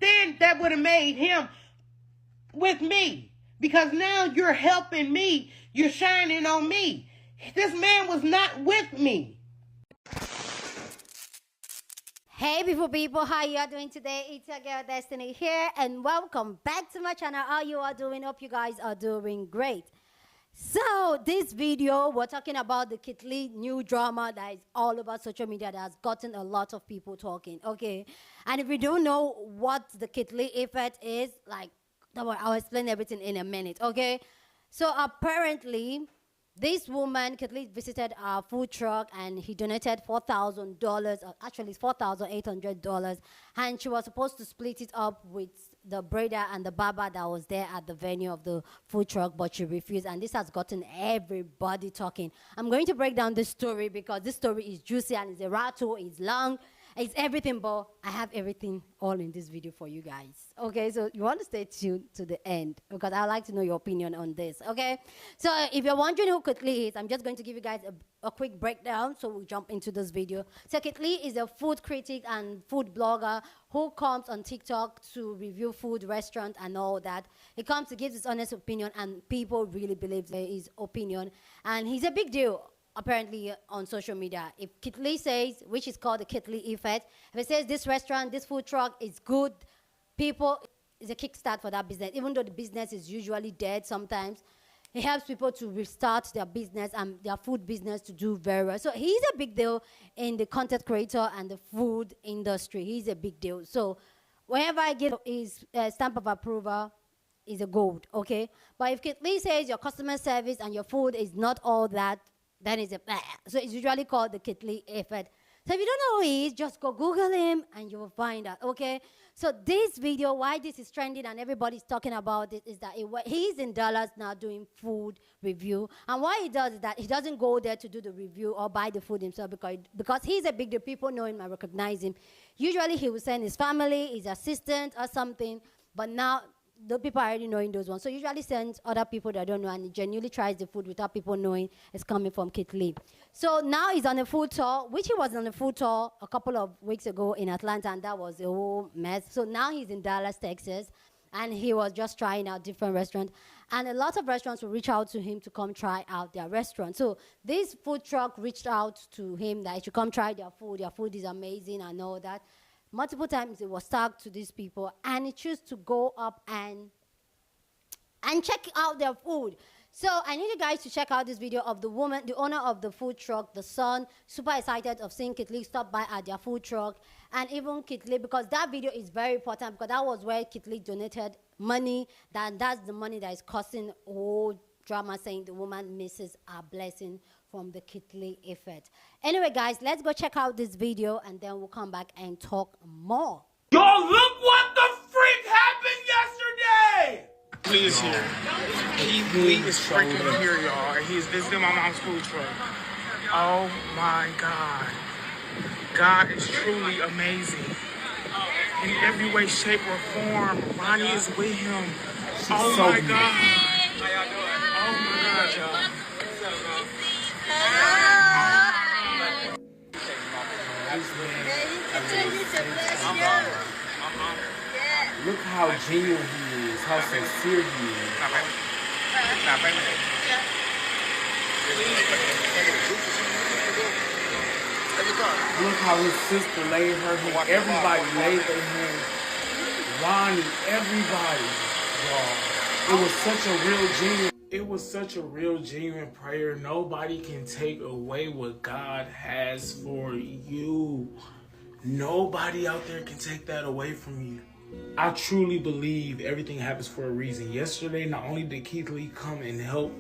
then that would have made him with me. Because now you're helping me. You're shining on me. This man was not with me. Hey beautiful people, how you are doing today? It's your girl Destiny here, and welcome back to my channel. How you are doing? Hope you guys are doing great. So this video, we're talking about the Kit Lee new drama that is all over social media that has gotten a lot of people talking, okay? And if you don't know what the Kit Lee effect is, like, don't worry, I'll explain everything in a minute, okay? So apparently, this woman, Kit Lee, visited our food truck and he donated $4,000, actually it's $4,800, and she was supposed to split it up with the braider and the barber that was there at the venue of the food truck, but she refused, and this has gotten everybody talking. I'm going to break down this story because this story is juicy and it's a rattle, it's long, it's everything, but I have everything all in this video for you guys. Okay, so you want to stay tuned to the end because I'd like to know your opinion on this, okay? So if you're wondering who Kit Lee is, I'm just going to give you guys a quick breakdown so we'll jump into this video. So Kit Lee is a food critic and food blogger who comes on TikTok to review food, restaurants, and all that. He comes to give his honest opinion, and people really believe his opinion. And he's a big deal, apparently, on social media. If Kit Lee says, which is called the Kit Lee effect, if it says this restaurant, this food truck is good, people, it's a kickstart for that business. Even though the business is usually dead sometimes, it helps people to restart their business and their food business to do very well. So he's a big deal in the content creator and the food industry. He's a big deal. So whenever I get his stamp of approval, is a gold, okay? But if Kit Lee says your customer service and your food is not all that, then it's a blah. So it's usually called the Kit Lee effect. So if you don't know who he is, just go Google him and you will find out, okay? So this video, why this is trending and everybody's talking about it, is that he's in Dallas now doing food review. And why he does is that he doesn't go there to do the review or buy the food himself because he's a big deal. People know him and recognize him. Usually he will send his family, his assistant or something, but now the people are already knowing those ones. So usually sends other people that don't know, and he genuinely tries the food without people knowing it's coming from Kit Lee. So now he's on a food tour, which he was on a food tour a couple of weeks ago in Atlanta, and that was a whole mess. So now he's in Dallas, Texas, and he was just trying out different restaurants. And a lot of restaurants will reach out to him to come try out their restaurant. So this food truck reached out to him that he should come try their food. Their food is amazing and all that. Multiple times it was talked to these people, and he chose to go up and check out their food. So I need you guys to check out this video of the woman, the owner of the food truck, the son, super excited of seeing Kit Lee stop by at their food truck, and even Kit Lee, because that video is very important because that was where Kit Lee donated money. That's the money that is causing whole drama, saying the woman misses a blessing from the Kit Lee effect. Anyway, guys, let's go check out this video, and then we'll come back and talk more. Y'all, look what the freak happened yesterday! Lee is here. Lee is freaking here, y'all. And he's visiting my mom's food truck. Oh my God. God is truly amazing. In every way, shape, or form. Ronnie is with him. Oh my God. Oh my God, y'all. Look how genuine he is, how sincere he is. Look how his sister laid her hand. Everybody laid their hand. Ronnie, everybody. Y'all. It was such a real genuine prayer. Nobody can take away what God has for you. Nobody out there can take that away from you. I truly believe everything happens for a reason. Yesterday, not only did Kit Lee come and help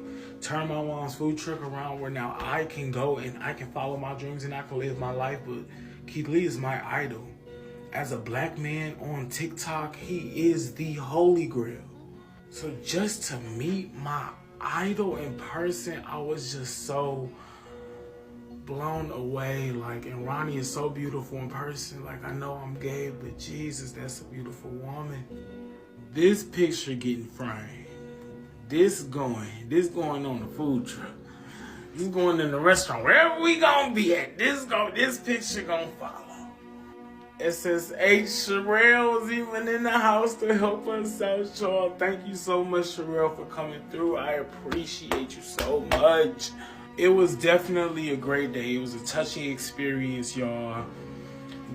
turn my mom's food truck around where now I can go and I can follow my dreams and I can live my life, but Kit Lee is my idol. As a black man on TikTok, he is the holy grail. So just to meet my idol in person, I was just so blown away. Like, and Ronnie is so beautiful in person. Like, I know I'm gay, but Jesus, that's a beautiful woman. This picture getting framed. This going on the food truck. This going in the restaurant. Wherever we gonna be at, this picture gonna follow. SSH Charelle was even in the house to help us out, y'all. Thank you so much, Charelle, for coming through. I appreciate you so much. It was definitely a great day. It was a touching experience, y'all.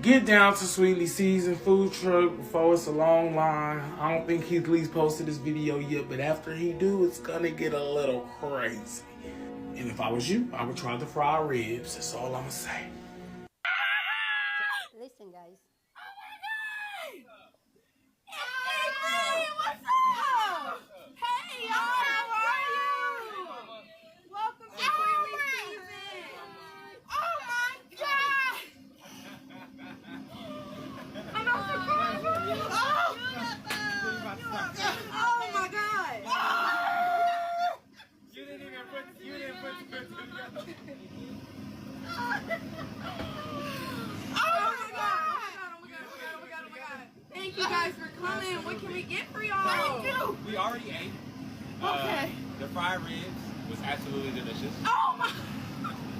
Get down to Sweetly Seasoned Food Truck before it's a long line. I don't think Keith Lee's posted this video yet, but after he do, it's gonna get a little crazy. And if I was you, I would try the fried ribs. That's all I'm gonna say. Listen, guys. Hey, what's up? Hey, y'all, how are you? Welcome to Sweetly Seasoned. Oh my God! I'm not surprised with you. Oh my God! You didn't put two together. Oh my God! Thank you guys for coming. What can we get for y'all? Thank you. We already ate. Okay. The fried ribs was absolutely delicious. Oh my.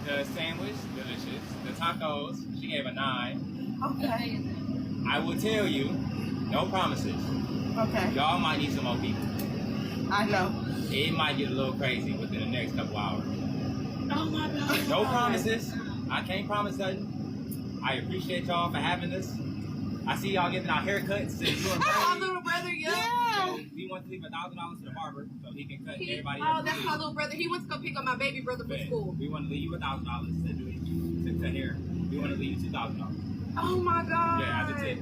The sandwich, delicious. The tacos, she gave a 9. Okay. I will tell you, no promises. Okay. Y'all might need some more people. I know. It might get a little crazy within the next couple hours. Oh my God. No promises. I can't promise nothing. I appreciate y'all for having this. I see y'all giving out haircuts and doing My braids. little brother, yeah. So we want to leave $1,000 to the barber so he can cut everybody Oh, else. that's my little brother. He went to go pick up my baby brother for school. We want to leave you $1,000 to cut hair. We want to leave you $2,000. Oh my God. Yeah, as a tip.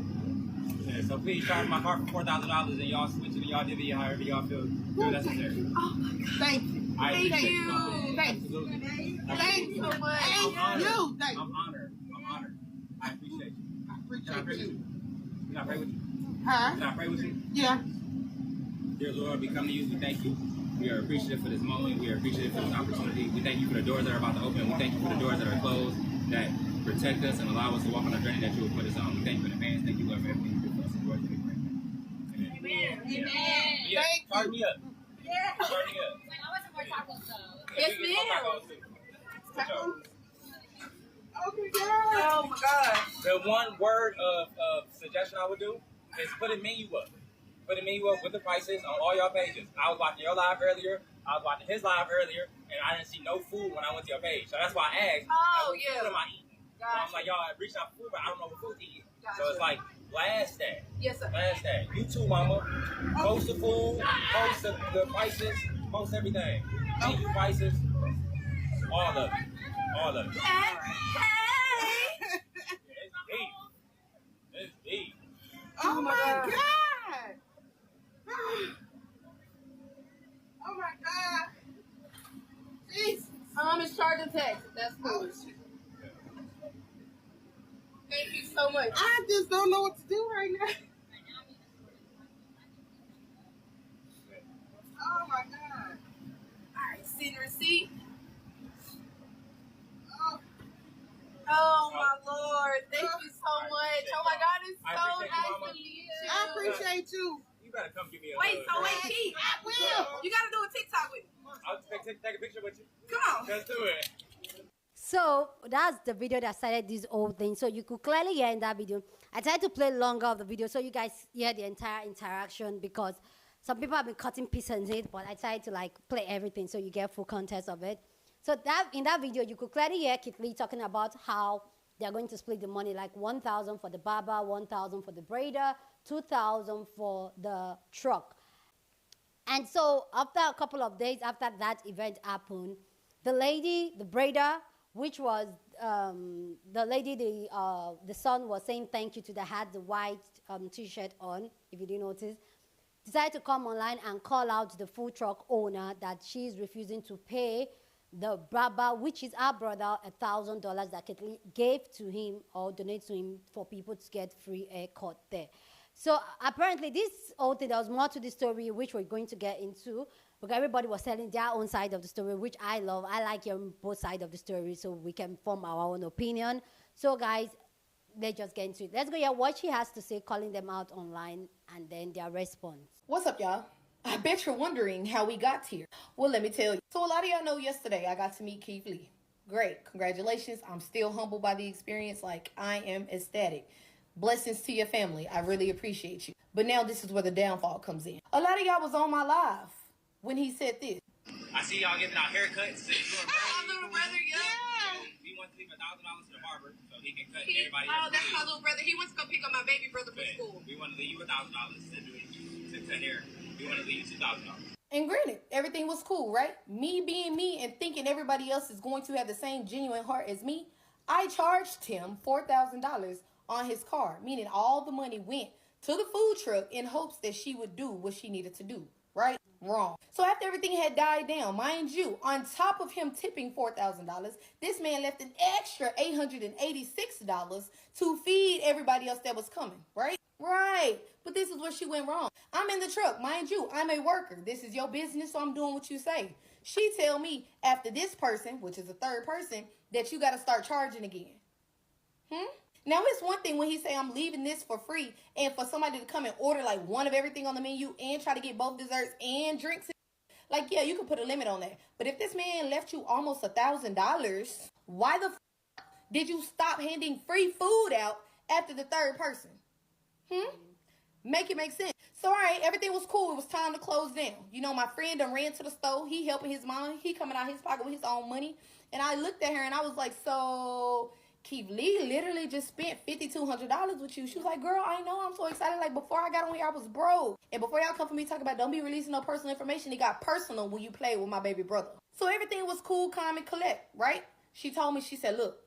Yeah, so please charge my car for $4,000 and y'all switch it and y'all divvy it however y'all feel necessary. Oh my God. Thank you. I Thank appreciate you. it. Thank you. Absolutely. Thank you so much. I'm honored. You. Thank I'm you. honored. I'm honored. I appreciate you. I Can I pray with appreciate you? you. Can I pray with you? Huh? Can I pray with you? Yeah. Dear Lord, we come to you. We thank you. We are appreciative for this moment. We are appreciative for this opportunity. We thank you for the doors that are about to open. We thank you for the doors that are closed that protect us and allow us to walk on the journey that you will put us on. We thank you in advance. Thank you, Lord, for everything you do for us. In your name we pray. Amen. Amen. Yeah, Thank start me up. Yeah. Start me up. I want some more tacos though. Yes, We get some ma'am. tacos, too. Good job. Oh my God. The one word of suggestion I would do is put a menu up. Put a menu up with the prices on all y'all pages. I was watching your live earlier. I was watching his live earlier, and I didn't see no food when I went to your page. So that's why I asked, Oh, what yeah. food am I eating? So I was like, y'all reaching out for food, but I don't know what food to eat. So it's like, blast that. Yes, sir. Blast that. You too, mama. Post the food, post the prices, post everything. Menu prices, all of it. All of it. Hey. It's deep. It's deep. Oh my God. Oh my God. Jesus. It's charge and text. That's cool. Thank you so much. I just don't know what to do right now. Oh my God. Alright, send receipt. Oh my Lord. Thank you so much. Oh my God, it's so nice to meet you. I appreciate you. You better come give me a Wait, hug. so wait, Keith. I will. You gotta do a TikTok with me. I'll take a picture with you. Come on. Let's do it. So that's the video that started this whole thing. So you could clearly hear in that video. I tried to play longer of the video so you guys hear the entire interaction because some people have been cutting pieces in it, but I tried to like play everything so you get full context of it. So that in that video, you could clearly hear Keith Lee talking about how they're going to split the money, like 1,000 for the barber, 1,000 for the braider, 2,000 for the truck. And so after a couple of days after that event happened, the lady, the braider, which was the lady, the son was saying thank you to, that had the white T-shirt on, if you didn't notice, decided to come online and call out the food truck owner that she's refusing to pay the barber, which is our brother, $1,000 that Ketley gave to him or donate to him for people to get free haircut there. So apparently this whole thing, there was more to the story, which we're going to get into, because everybody was telling their own side of the story, which I love. I like hearing both sides of the story so we can form our own opinion. So guys, let's just get into it. Let's go hear what she has to say, calling them out online, and then their response. What's up, y'all? I bet you're wondering how we got here. Well, let me tell you. So a lot of y'all know yesterday I got to meet Keith Lee. Great. Congratulations. I'm still humbled by the experience. Like, I am ecstatic. Blessings to your family. I really appreciate you. But now this is where the downfall comes in. A lot of y'all was on my live when he said this. I see y'all giving out haircuts. My little brother, yeah. We want to leave $1,000 to the barber so he can cut everybody. Oh, that's my little brother. He went to go pick up my baby brother from school. We want to leave you $1,000 to cut hair. We want to leave you $2,000. And granted, everything was cool, right? Me being me and thinking everybody else is going to have the same genuine heart as me, I charged him $4,000 on his car, meaning all the money went to the food truck in hopes that she would do what she needed to do, right? Wrong. So after everything had died down, mind you, on top of him tipping $4,000, this man left an extra $886 to feed everybody else that was coming, right? Right. But this is where she went wrong. I'm in the truck. Mind you, I'm a worker. This is your business, so I'm doing what you say. She tell me after this person, which is a third person, that you got to start charging again. Now, it's one thing when he say I'm leaving this for free and for somebody to come and order like one of everything on the menu and try to get both desserts and drinks. Like, yeah, you can put a limit on that. But if this man left you almost $1,000, why the did you stop handing free food out after the third person? Make it make sense. So, all right, everything was cool. It was time to close down. You know, my friend done ran to the store. He helping his mom. He coming out his pocket with his own money. And I looked at her and I was like, so Keith Lee literally just spent $5,200 with you. She was like, girl, I know. I'm so excited. Like, before I got on here, I was broke. And before y'all come for me talking about don't be releasing no personal information, it got personal when you played with my baby brother. So everything was cool, calm, and collect, right? She told me, she said, look,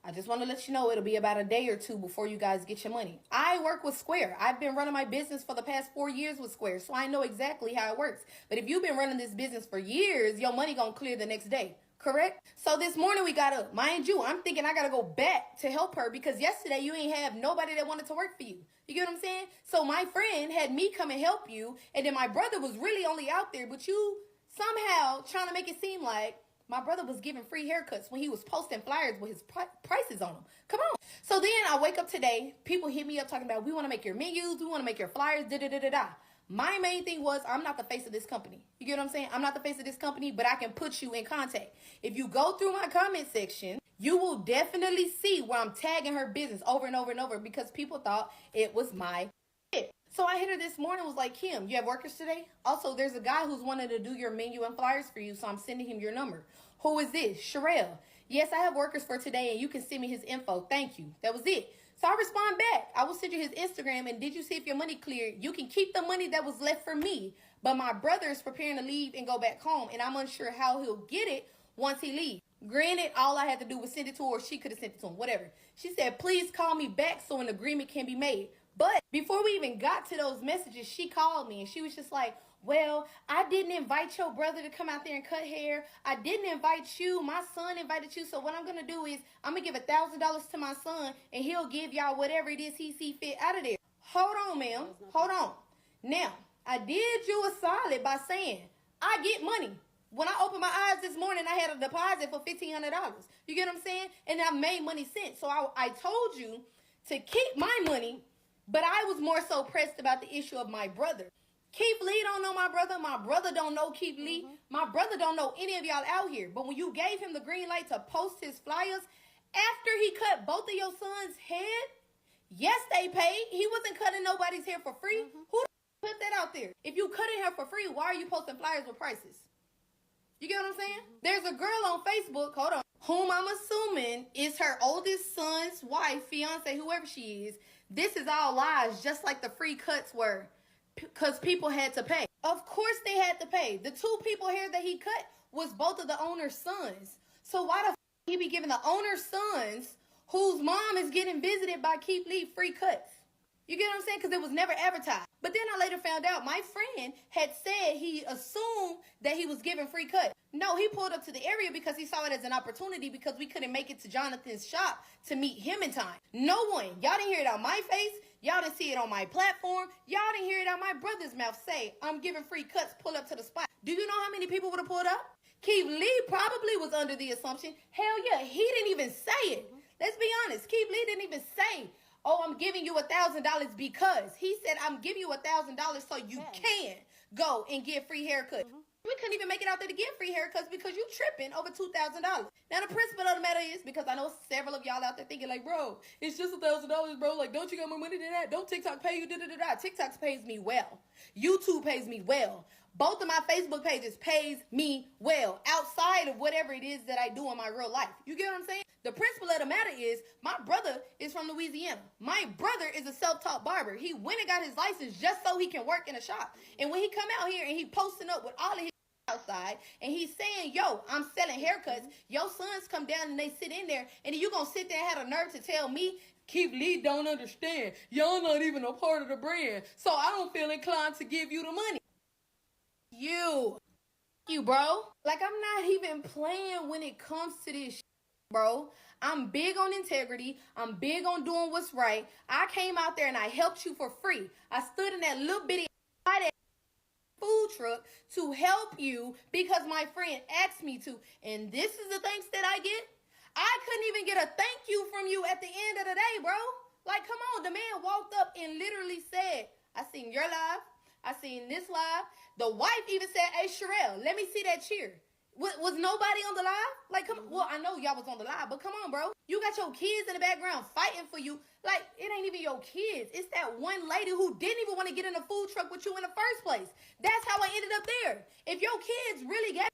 I just want to let you know it'll be about a day or two before you guys get your money. I work with Square. I've been running my business for the past 4 years with Square, so I know exactly how it works. But if you've been running this business for years, your money gonna clear the next day. Correct? So this morning we got up. Mind you, I'm thinking I got to go back to help her because yesterday you ain't have nobody that wanted to work for you. You get what I'm saying? So my friend had me come and help you. And then my brother was really only out there. But you somehow trying to make it seem like my brother was giving free haircuts when he was posting flyers with his prices on them. Come on. So then I wake up today. People hit me up talking about we want to make your menus. We want to make your flyers. Da-da-da-da-da. My main thing was I'm not the face of this company. You get what I'm saying? I'm not the face of this company, but I can put you in contact. If you go through my comment section, you will definitely see where I'm tagging her business over and over and over because people thought it was my shit. So I hit her this morning, was like, Kim, you have workers today? Also, there's a guy who's wanted to do your menu and flyers for you, so I'm sending him your number. Who is this? Charelle. Yes, I have workers for today, and you can send me his info. Thank you. That was it. So I respond back. I will send you his Instagram, and did you see if your money cleared? You can keep the money that was left for me, but my brother is preparing to leave and go back home, and I'm unsure how he'll get it once he leaves. Granted, all I had to do was send it to her, or she could have sent it to him, whatever. She said, please call me back so an agreement can be made. But before we even got to those messages, she called me, and she was just like, well, I didn't invite your brother to come out there and cut hair. I didn't invite you. My son invited you. So what I'm going to do is I'm going to give $1,000 to my son, and he'll give y'all whatever it is he see fit out of there. Hold on, ma'am. Hold on. Now, I did you a solid by saying I get money. When I opened my eyes this morning, I had a deposit for $1,500. You get what I'm saying? And I made money since. So I told you to keep my money, but I was more so pressed about the issue of my brother. Keith Lee don't know my brother. My brother don't know Keith Lee. My brother don't know any of y'all out here. But when you gave him the green light to post his flyers, after he cut both of your sons' head, yes, they paid. He wasn't cutting nobody's hair for free. Who put that out there? If you cutting hair for free, why are you posting flyers with prices? You get what I'm saying? There's a girl on Facebook, hold on, whom I'm assuming is her oldest son's wife, fiance, whoever she is. This is all lies, just like the free cuts were. Because people had to pay. Of course they had to pay. The two people here that he cut was both of the owner's sons. So why the he be giving the owner's sons, whose mom is getting visited by Keith Lee, free cuts? You get what I'm saying? Because it was never advertised. But then I later found out my friend had said he assumed that he was giving free cuts. No, he pulled up to the area because he saw it as an opportunity because we couldn't make it to Jonathan's shop to meet him in time. No one. Y'all didn't hear it on my face. Y'all didn't see it on my platform. Y'all didn't hear it out my brother's mouth say, I'm giving free cuts, pull up to the spot. Do you know how many people would have pulled up? Keith Lee probably was under the assumption. Hell yeah, he didn't even say it. Let's be honest. Keith Lee didn't even say, oh, I'm giving you $1,000 because. He said, I'm giving you $1,000 so you can go and get free haircut. We couldn't even make it out there to get free haircuts because you tripping over $2,000. Now the principle of the matter is, because I know several of y'all out there thinking like, bro, it's just $1,000, bro. Like, don't you got more money than that? Don't TikTok pay you? TikTok pays me well. YouTube pays me well. Both of my Facebook pages pays me well outside of whatever it is that I do in my real life. You get what I'm saying? The principle of the matter is my brother is from Louisiana. My brother is a self-taught barber. He went and got his license just so he can work in a shop. And when he come out here and he posting up with all of his outside and he's saying, yo, I'm selling haircuts, your sons come down and they sit in there, and then you gonna sit there and have a nerve to tell me Keith Lee don't understand. Y'all not even a part of the brand. So I don't feel inclined to give you the money. You, bro. Like, I'm not even playing when it comes to this shit, bro. I'm big on integrity. I'm big on doing what's right. I came out there and I helped you for free. I stood in that little bitty food truck to help you because my friend asked me to. And this is the thanks that I get. I couldn't even get a thank you from you at the end of the day, bro. Like, come on. The man walked up and literally said, I seen your live. I seen this live. The wife even said, hey, Charelle, let me see that cheer. Was nobody on the live? Like, come on. Well, I know y'all was on the live, but come on, bro. You got your kids in the background fighting for you. Like, it ain't even your kids. It's that one lady who didn't even want to get in a food truck with you in the first place. That's how I ended up there. If your kids really got,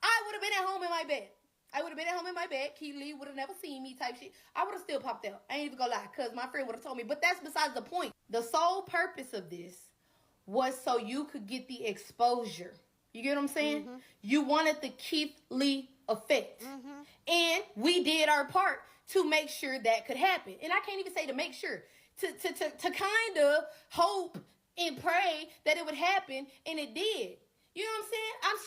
I would have been at home in my bed. I would have been at home in my bed. Keith Lee would have never seen me type shit. I would have still popped out. I ain't even gonna lie, because my friend would have told me. But that's besides the point. The sole purpose of this was so you could get the exposure. You get what I'm saying? Mm-hmm. You wanted the Keith Lee effect. Mm-hmm. And we did our part to make sure that could happen. And I can't even say to make sure. To kind of hope and pray that it would happen. And it did. You know what I'm saying? I'm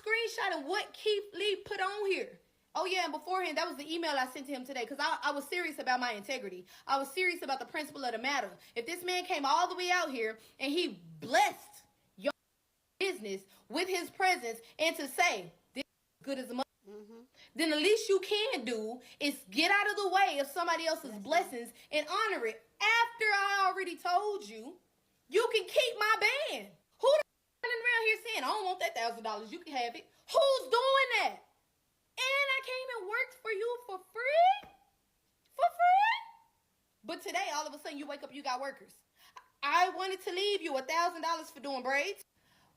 screenshotting what Keith Lee put on here. Oh, yeah, and beforehand, that was the email I sent to him today because I was serious about my integrity. I was serious about the principle of the matter. If this man came all the way out here and he blessed your business with his presence and to say, this is good as a mother, then the least you can do is get out of the way of somebody else's blessings and honor it. After I already told you, you can keep my band. Who the running around here saying, I don't want that $1,000, you can have it? Who's doing that? And I came and worked for you for free? For free? But today, all of a sudden, you wake up, you got workers. I wanted to leave you $1,000 for doing braids.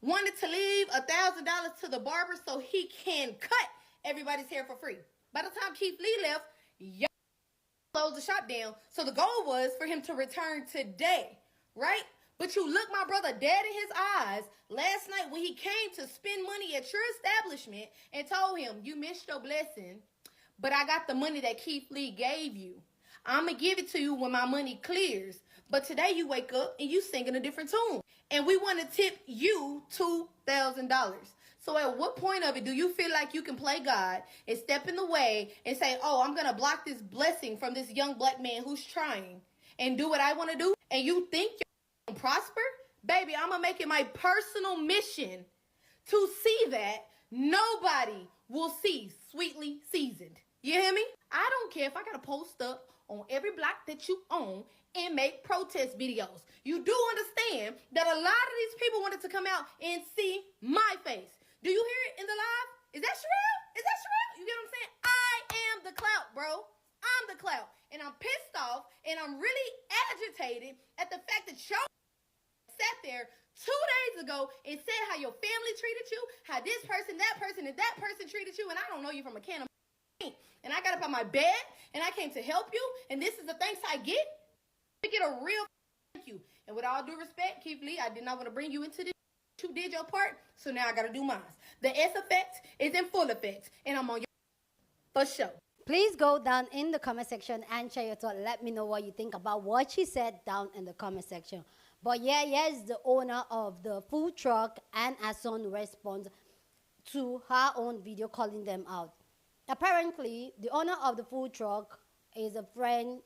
Wanted to leave $1,000 to the barber so he can cut everybody's hair for free. By the time Keith Lee left, y'all closed the shop down. So the goal was for him to return today, right? But you look my brother dead in his eyes last night when he came to spend money at your establishment and told him, you missed your blessing, but I got the money that Keith Lee gave you. I'm going to give it to you when my money clears. But today you wake up and you singing a different tune. And we want to tip you $2,000. So at what point of it do you feel like you can play God and step in the way and say, oh, I'm going to block this blessing from this young black man who's trying and do what I want to do? And you think you're going to prosper? Baby, I'm going to make it my personal mission to see that nobody will see sweetly seasoned. You hear me? I don't care if I got to post up on every block that you own and make protest videos. You do understand that a lot of these people wanted to come out and see my face. Do you hear it in the live? Is that Charelle? Is that Charelle? You get what I'm saying? I am the clout, bro. I'm the clout. And I'm pissed off and I'm really agitated at the fact that y'all sat there 2 days ago and said how your family treated you, how this person, and that person treated you, and I don't know you from a can of paint. And I got up on my bed and I came to help you, and this is the thanks I get. I get a real thank you. And with all due respect, Keith Lee, I did not want to bring you into this. You did your part, so now I got to do mine. The S effect is in full effect, and I'm on your for sure. Please go down in the comment section and share your thought. Let me know what you think about what she said down in the comment section. But yeah, yes, the owner of the food truck and her son responds to her own video calling them out. Apparently, the owner of the food truck is a friend.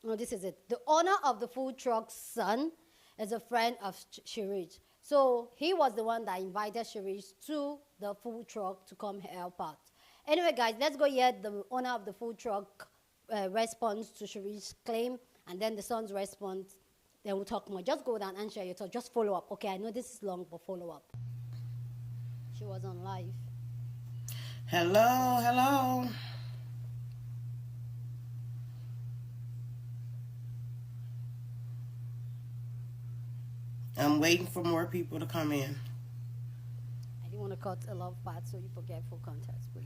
No, this is it. The owner of the food truck's son is a friend of Sharice. So he was the one that invited Sharice to the food truck to come help out. Anyway, guys, let's go hear the owner of the food truck response to Sharice's claim, and then the son's response. Then we'll talk more. Just go down and share your thoughts. Just follow up. Okay, I know this is long, but follow up. she was on live. Hello, hello. I'm waiting for more people to come in. I didn't want to cut a love part, so you forget full context, please.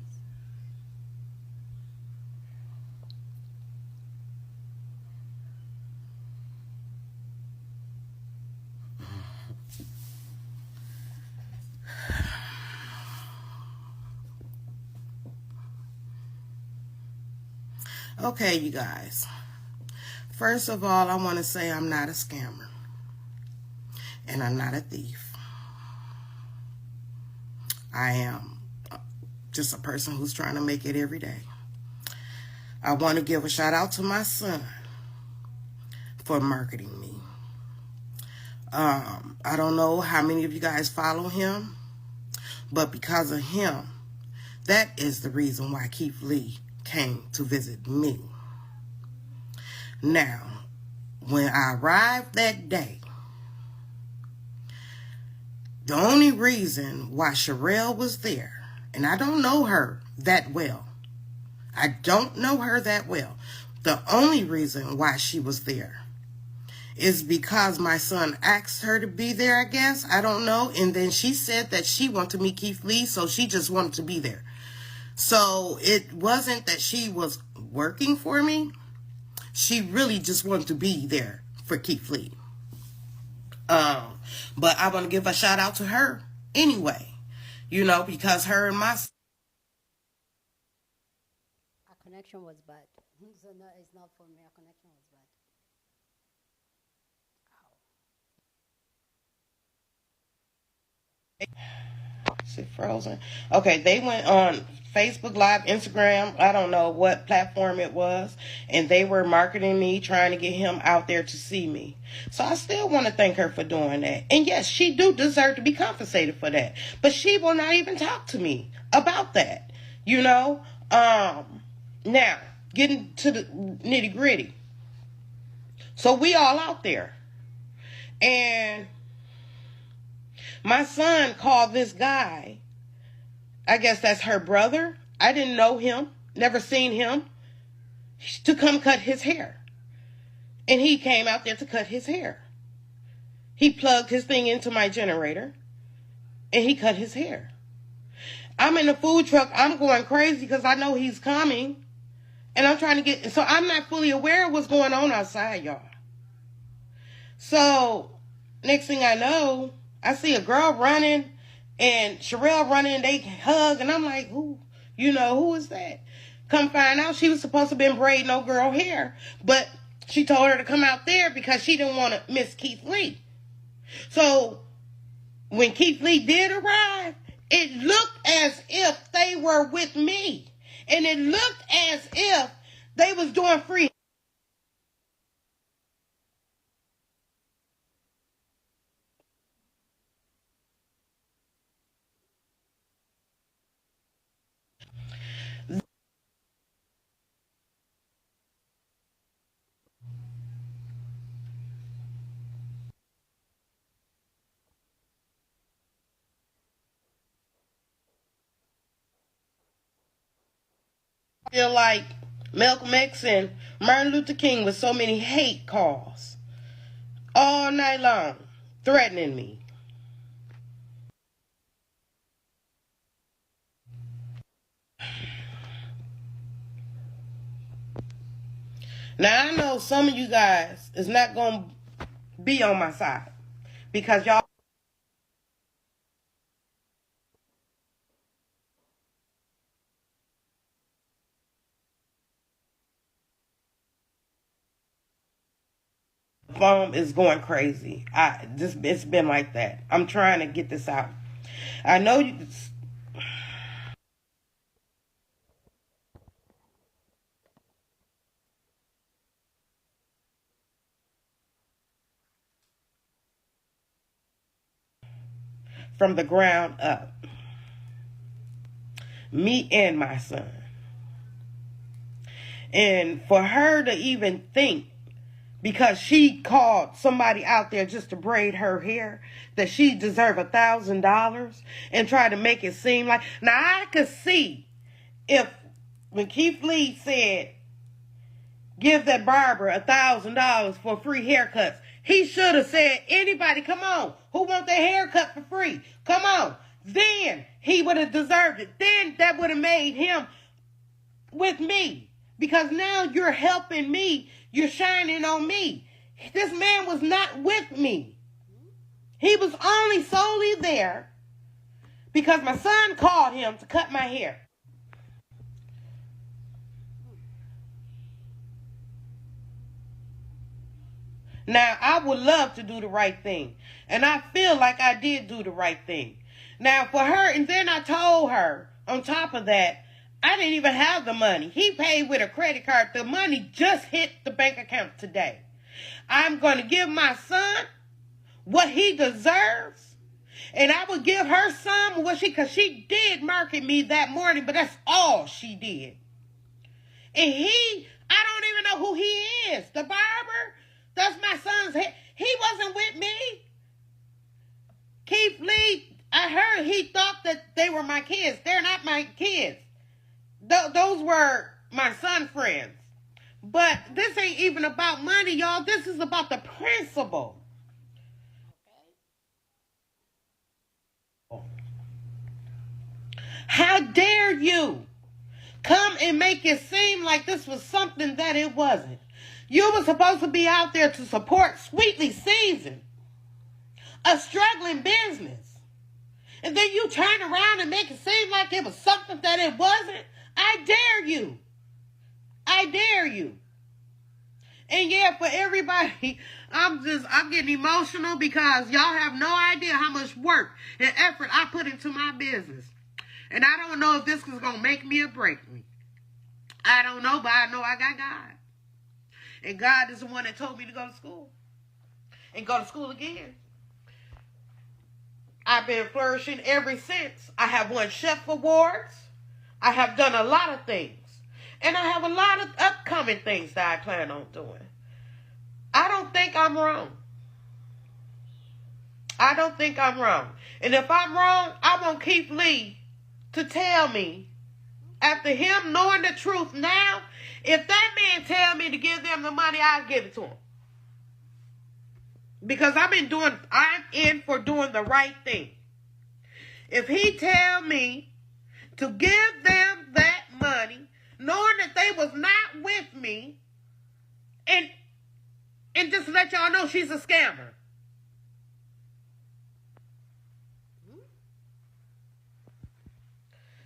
Okay, you guys. First of all, I want to say I'm not a scammer. And I'm not a thief. I am just a person who's trying to make it every day. I want to give a shout out to my son for marketing me. I don't know how many of you guys follow him, but because of him, that is the reason why Keith Lee came to visit me. Now, when I arrived that day, the only reason why Charelle was there, and I don't know her that well. I don't know her that well. The only reason why she was there is because my son asked her to be there, I guess. I don't know. And then she said that she wanted to meet Keith Lee, so she just wanted to be there. So it wasn't that she was working for me. She really just wanted to be there for Keith Lee. But I want to give a shout out to her anyway, you know, because her and my... Our connection was bad. So no, it's not for me. Our connection was bad. Is it frozen? Okay, they went on Facebook Live, Instagram, I don't know what platform it was, and they were marketing me, trying to get him out there to see me. So I still want to thank her for doing that. And yes, she do deserve to be compensated for that. But she will not even talk to me about that, you know? Now, getting to the nitty gritty. So we all out there. And my son called this guy, I guess that's her brother. I didn't know him, never seen him, to come cut his hair. And he came out there to cut his hair. He plugged his thing into my generator, and he cut his hair. I'm in the food truck. I'm going crazy because I know he's coming. And I'm trying to get... So I'm not fully aware of what's going on outside, y'all. So, next thing I know, I see a girl running and Charelle running, and they hug, and I'm like, who is that? Come find out, she was supposed to have been braiding no girl hair, but she told her to come out there because she didn't want to miss Keith Lee. So when Keith Lee did arrive, it looked as if they were with me, and it looked as if they was doing free. Feel like Malcolm X and Martin Luther King with so many hate calls all night long, threatening me. Now I know some of you guys is not going to be on my side because y'all phone is going crazy. It's been like that. I'm trying to get this out. I know you from the ground up. Me and my son. And for her to even think because she called somebody out there just to braid her hair, that she deserved $1,000 and tried to make it seem like. Now I could see if when Keith Lee said, give that barber $1,000 for free haircuts, he should have said, anybody, come on, who want their haircut for free? Come on. Then he would have deserved it. Then that would have made him with me. Because now you're helping me. You're shining on me. This man was not with me. He was only solely there because my son called him to cut my hair. Now, I would love to do the right thing. And I feel like I did do the right thing. Now, for her, and then I told her, on top of that, I didn't even have the money. He paid with a credit card. The money just hit the bank account today. I'm going to give my son what he deserves. And I would give her some, because she did market me that morning, but that's all she did. And I don't even know who he is. The barber, that's my son's head. He wasn't with me. Keith Lee, I heard he thought that they were my kids. They're not my kids. Those were my son's friends. But this ain't even about money, y'all. This is about the principle. How dare you come and make it seem like this was something that it wasn't? You were supposed to be out there to support Sweetly Seasoned, a struggling business. And then you turn around and make it seem like it was something that it wasn't. I dare you. I dare you. And yeah, for everybody, I'm getting emotional because y'all have no idea how much work and effort I put into my business. And I don't know if this is going to make me or break me. I don't know, but I know I got God. And God is the one that told me to go to school. And go to school again. I've been flourishing ever since. I have won chef awards. I have done a lot of things. And I have a lot of upcoming things that I plan on doing. I don't think I'm wrong. I don't think I'm wrong. And if I'm wrong, I want Keith Lee to tell me, after him knowing the truth now, if that man tell me to give them the money, I'll give it to him. Because I'm in for doing the right thing. If he tell me to give them that money, knowing that they was not with me, and just to let y'all know she's a scammer.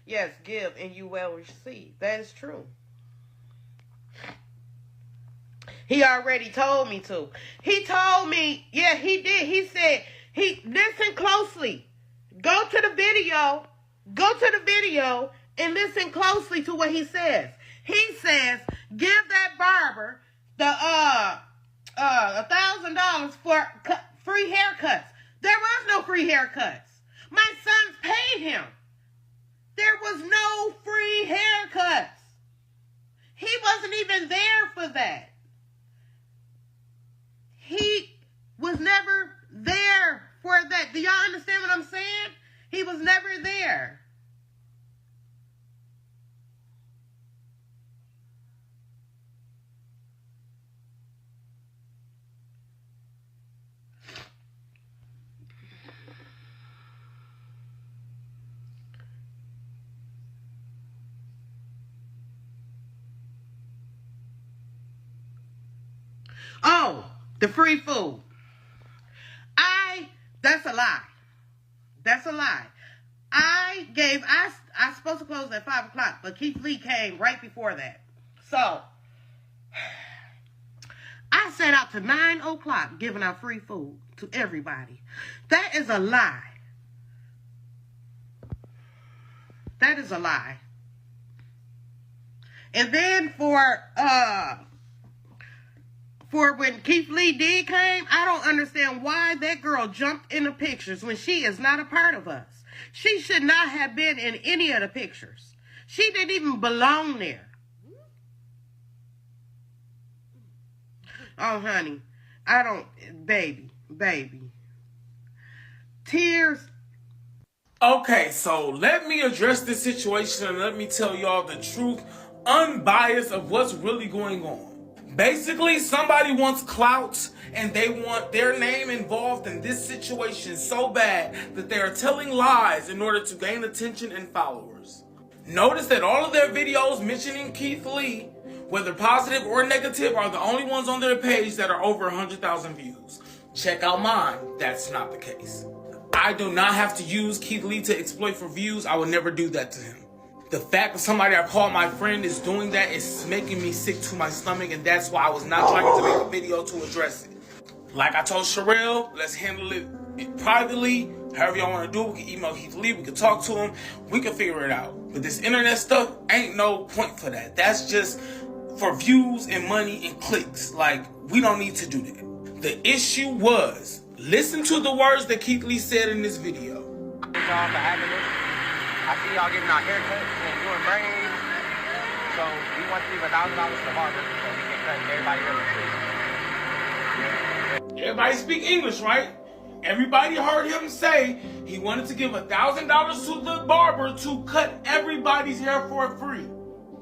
Yes, give and you will receive. That is true. He already told me to. He told me, yeah, he did. He said, listen closely. Go to the video and listen closely to what he says. He says, give that barber the $1,000 for free haircuts. There was no free haircuts. My sons paid him. There was no free haircuts. He wasn't even there for that. He was never there for that. Do y'all understand what I'm saying? He was never there. Oh, the free food. That's a lie. That's a lie. I supposed to close at 5 o'clock, but Keith Lee came right before that. So, I set out to 9 o'clock giving out free food to everybody. That is a lie. That is a lie. And then for when Keith Lee did came, I don't understand why that girl jumped in the pictures when she is not a part of us. She should not have been in any of the pictures. She didn't even belong there. Oh, honey, I don't, baby. Tears. Okay, so let me address this situation and let me tell y'all the truth, unbiased of what's really going on. Basically, somebody wants clout and they want their name involved in this situation so bad that they are telling lies in order to gain attention and followers. Notice that all of their videos mentioning Keith Lee, whether positive or negative, are the only ones on their page that are over 100,000 views. Check out mine. That's not the case. I do not have to use Keith Lee to exploit for views. I would never do that to him. The fact that somebody I call my friend is doing that is making me sick to my stomach, and that's why I was not trying to make a video to address it. Like I told Charelle, let's handle it privately. However y'all want to do it, we can email Keith Lee, we can talk to him, we can figure it out. But this internet stuff ain't no point for that. That's just for views and money and clicks. Like, we don't need to do that. The issue was, listen to the words that Keith Lee said in this video. Thank y'all for having us. I see y'all getting our haircuts and doing braids. So we want to leave $1,000 to the barber so we can cut everybody else's. Everybody speak English, right? Everybody heard him say he wanted to give $1,000 to the barber to cut everybody's hair for free.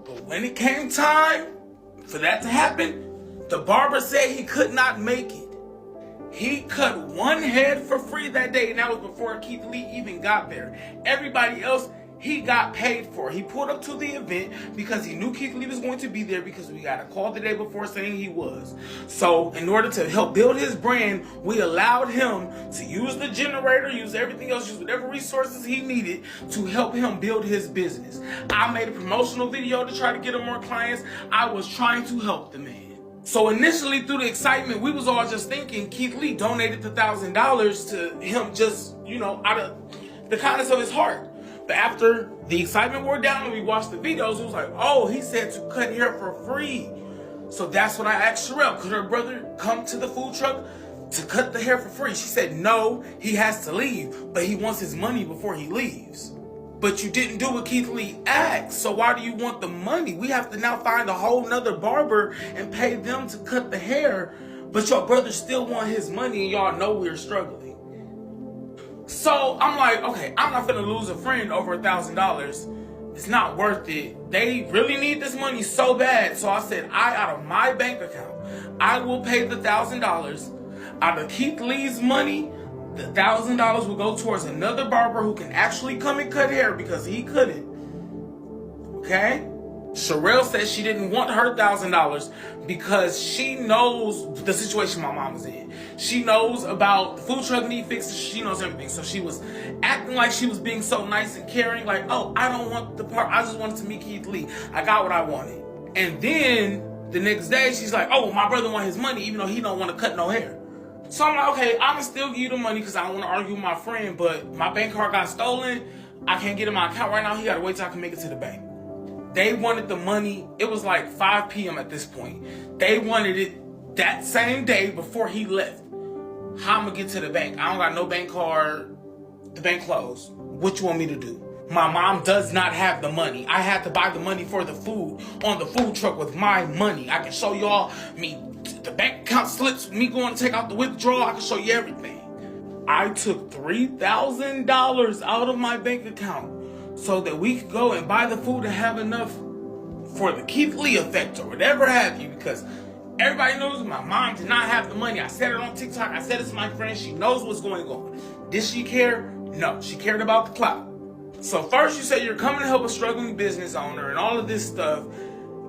But when it came time for that to happen, the barber said he could not make it. He cut one head for free that day, and that was before Keith Lee even got there. Everybody else, he got paid for. He pulled up to the event because he knew Keith Lee was going to be there because we got a call the day before saying he was. So in order to help build his brand, we allowed him to use the generator, use everything else, use whatever resources he needed to help him build his business. I made a promotional video to try to get him more clients. I was trying to help the man. So initially, through the excitement, we was all just thinking Keith Lee donated the $1,000 to him just, out of the kindness of his heart. But after the excitement wore down and we watched the videos, it was like, oh, he said to cut hair for free. So that's when I asked Charelle, could her brother come to the food truck to cut the hair for free? She said, no, he has to leave, but he wants his money before he leaves. But you didn't do what Keith Lee asked, so why do you want the money? We have to now find a whole nother barber and pay them to cut the hair, but your brother still want his money and y'all know we're struggling. So I'm like, okay, I'm not gonna lose a friend over $1,000. It's not worth it. They really need this money so bad. So I said, out of my bank account, I will pay the $1,000. Out of Keith Lee's money, the $1,000 will go towards another barber who can actually come and cut hair because he couldn't. Okay? Charelle said she didn't want her $1,000 because she knows the situation my mom was in. She knows about the food truck need fixes. She knows everything. So she was acting like she was being so nice and caring. Like, oh, I don't want the part. I just wanted to meet Keith Lee. I got what I wanted. And then the next day she's like, oh, my brother want his money even though he don't want to cut no hair. So I'm like, okay, I'm going to still give you the money because I don't want to argue with my friend, but my bank card got stolen. I can't get in my account right now. He got to wait till I can make it to the bank. They wanted the money. It was like 5 p.m. at this point. They wanted it that same day before he left. How am I going to get to the bank? I don't got no bank card. The bank closed. What you want me to do? My mom does not have the money. I had to buy the money for the food on the food truck with my money. I can show y'all the bank account slips, me going to take out the withdrawal. I can show you everything. I took $3,000 out of my bank account so that we could go and buy the food and have enough for the Keith Lee effect or whatever have you, because everybody knows my mom did not have the money. I said it on TikTok. I said it to my friend. She knows what's going on. Did she care? No. She cared about the clout. So first you say you're coming to help a struggling business owner and all of this stuff.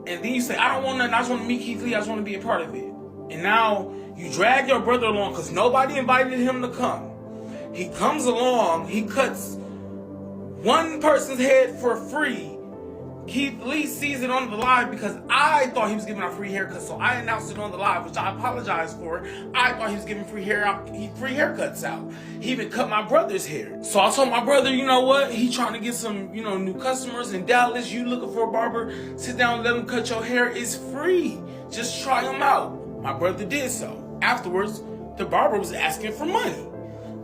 And then you say, I don't want nothing. I just want to meet Keith Lee. I just want to be a part of it. And now you drag your brother along because nobody invited him to come. He comes along. He cuts one person's head for free. Keith Lee sees it on the live because I thought he was giving out free haircuts. So I announced it on the live, which I apologize for. I thought he was giving free haircuts out. He even cut my brother's hair. So I told my brother, you know what? He trying to get some, new customers in Dallas. You looking for a barber? Sit down and let him cut your hair. It's free. Just try him out. My brother did so. Afterwards, the barber was asking for money.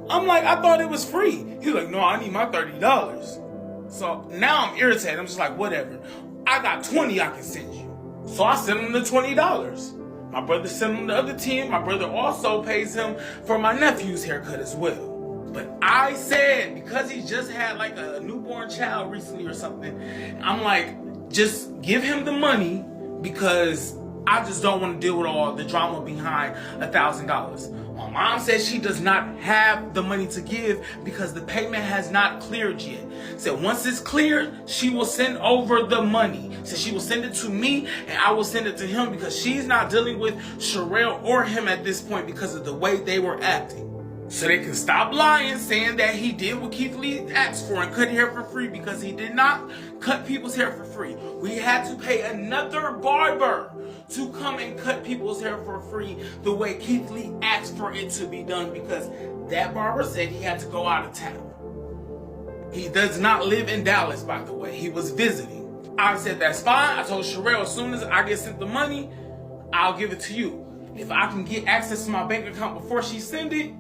I'm like, I thought it was free. He's like, no, I need my $30. So now I'm irritated. I'm just like, whatever. I got $20 I can send you. So I sent him the $20. My brother sent him the other 10. My brother also pays him for my nephew's haircut as well. But I said, because he just had like a newborn child recently or something, I'm like, just give him the money because I just don't want to deal with all the drama behind $1,000. My mom says she does not have the money to give because the payment has not cleared yet. Said once it's cleared, she will send over the money. Said she will send it to me and I will send it to him because she's not dealing with Charelle or him at this point because of the way they were acting. So they can stop lying, saying that he did what Keith Lee asked for and cut hair for free, because he did not cut people's hair for free. We had to pay another barber to come and cut people's hair for free the way Keith Lee asked for it to be done, because that barber said he had to go out of town. He does not live in Dallas, by the way. He was visiting. I said, that's fine. I told Charelle, as soon as I get sent the money, I'll give it to you. If I can get access to my bank account before she send it,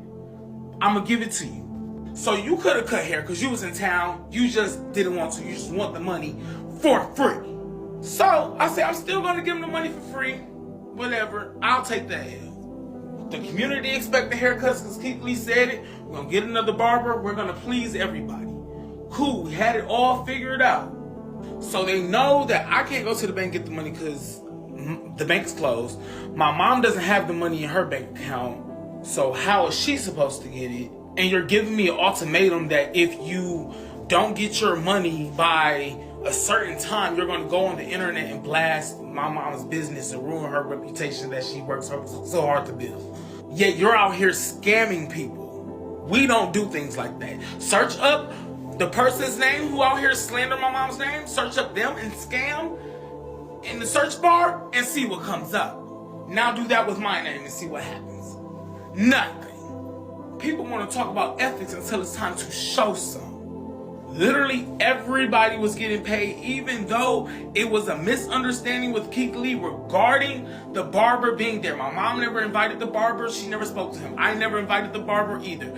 I'm gonna give it to you. So you could have cut hair because you was in town. You just didn't want to. You just want the money for free. So I said, I'm still gonna give him the money for free. Whatever. I'll take that L. The community expect the haircuts because Keith Lee said it. We're gonna get another barber. We're gonna please everybody. Cool. We had it all figured out. So they know that I can't go to the bank and get the money because the bank's closed. My mom doesn't have the money in her bank account. So how is she supposed to get it? And you're giving me an ultimatum that if you don't get your money by a certain time, you're going to go on the internet and blast my mom's business and ruin her reputation that she works so hard to build. Yet you're out here scamming people. We don't do things like that. Search up the person's name who out here slander my mom's name. Search up them and scam in the search bar and see what comes up. Now do that with my name and see what happens. Nothing. People want to talk about ethics until it's time to show some. Literally everybody was getting paid, even though it was a misunderstanding with Keith Lee regarding the barber being there. My mom never invited the barber. She never spoke to him. I never invited the barber either.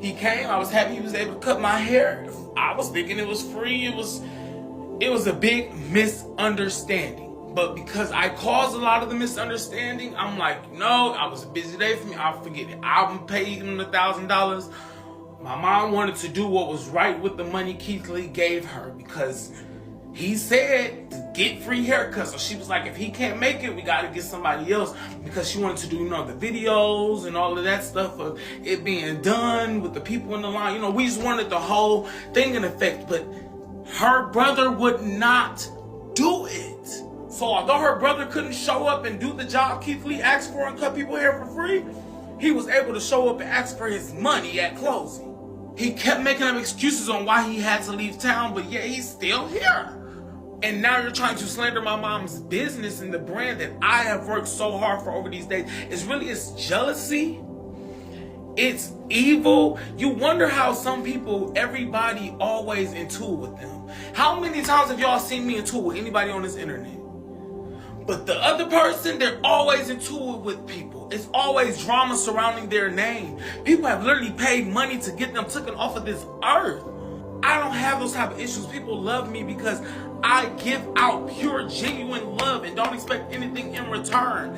He came. I was happy he was able to cut my hair. I was thinking it was free. It was a big misunderstanding. But because I caused a lot of the misunderstanding, I'm like, no, I was a busy day for me. I'll forget it. I'm paying him $1,000. My mom wanted to do what was right with the money Keith Lee gave her because he said to get free haircuts. So she was like, if he can't make it, we got to get somebody else, because she wanted to do, the videos and all of that stuff of it being done with the people in the line. We just wanted the whole thing in effect, but her brother would not do it. So although her brother couldn't show up and do the job Keith Lee asked for and cut people hair for free, he was able to show up and ask for his money at closing. He kept making up excuses on why he had to leave town, but yet he's still here. And now you're trying to slander my mom's business and the brand that I have worked so hard for over these days. It's jealousy. It's evil. You wonder how some people, everybody always in tool with them. How many times have y'all seen me in tool with anybody on this internet? But the other person, they're always in tool with people. It's always drama surrounding their name. People have literally paid money to get them taken off of this earth. I don't have those type of issues. People love me because I give out pure, genuine love and don't expect anything in return.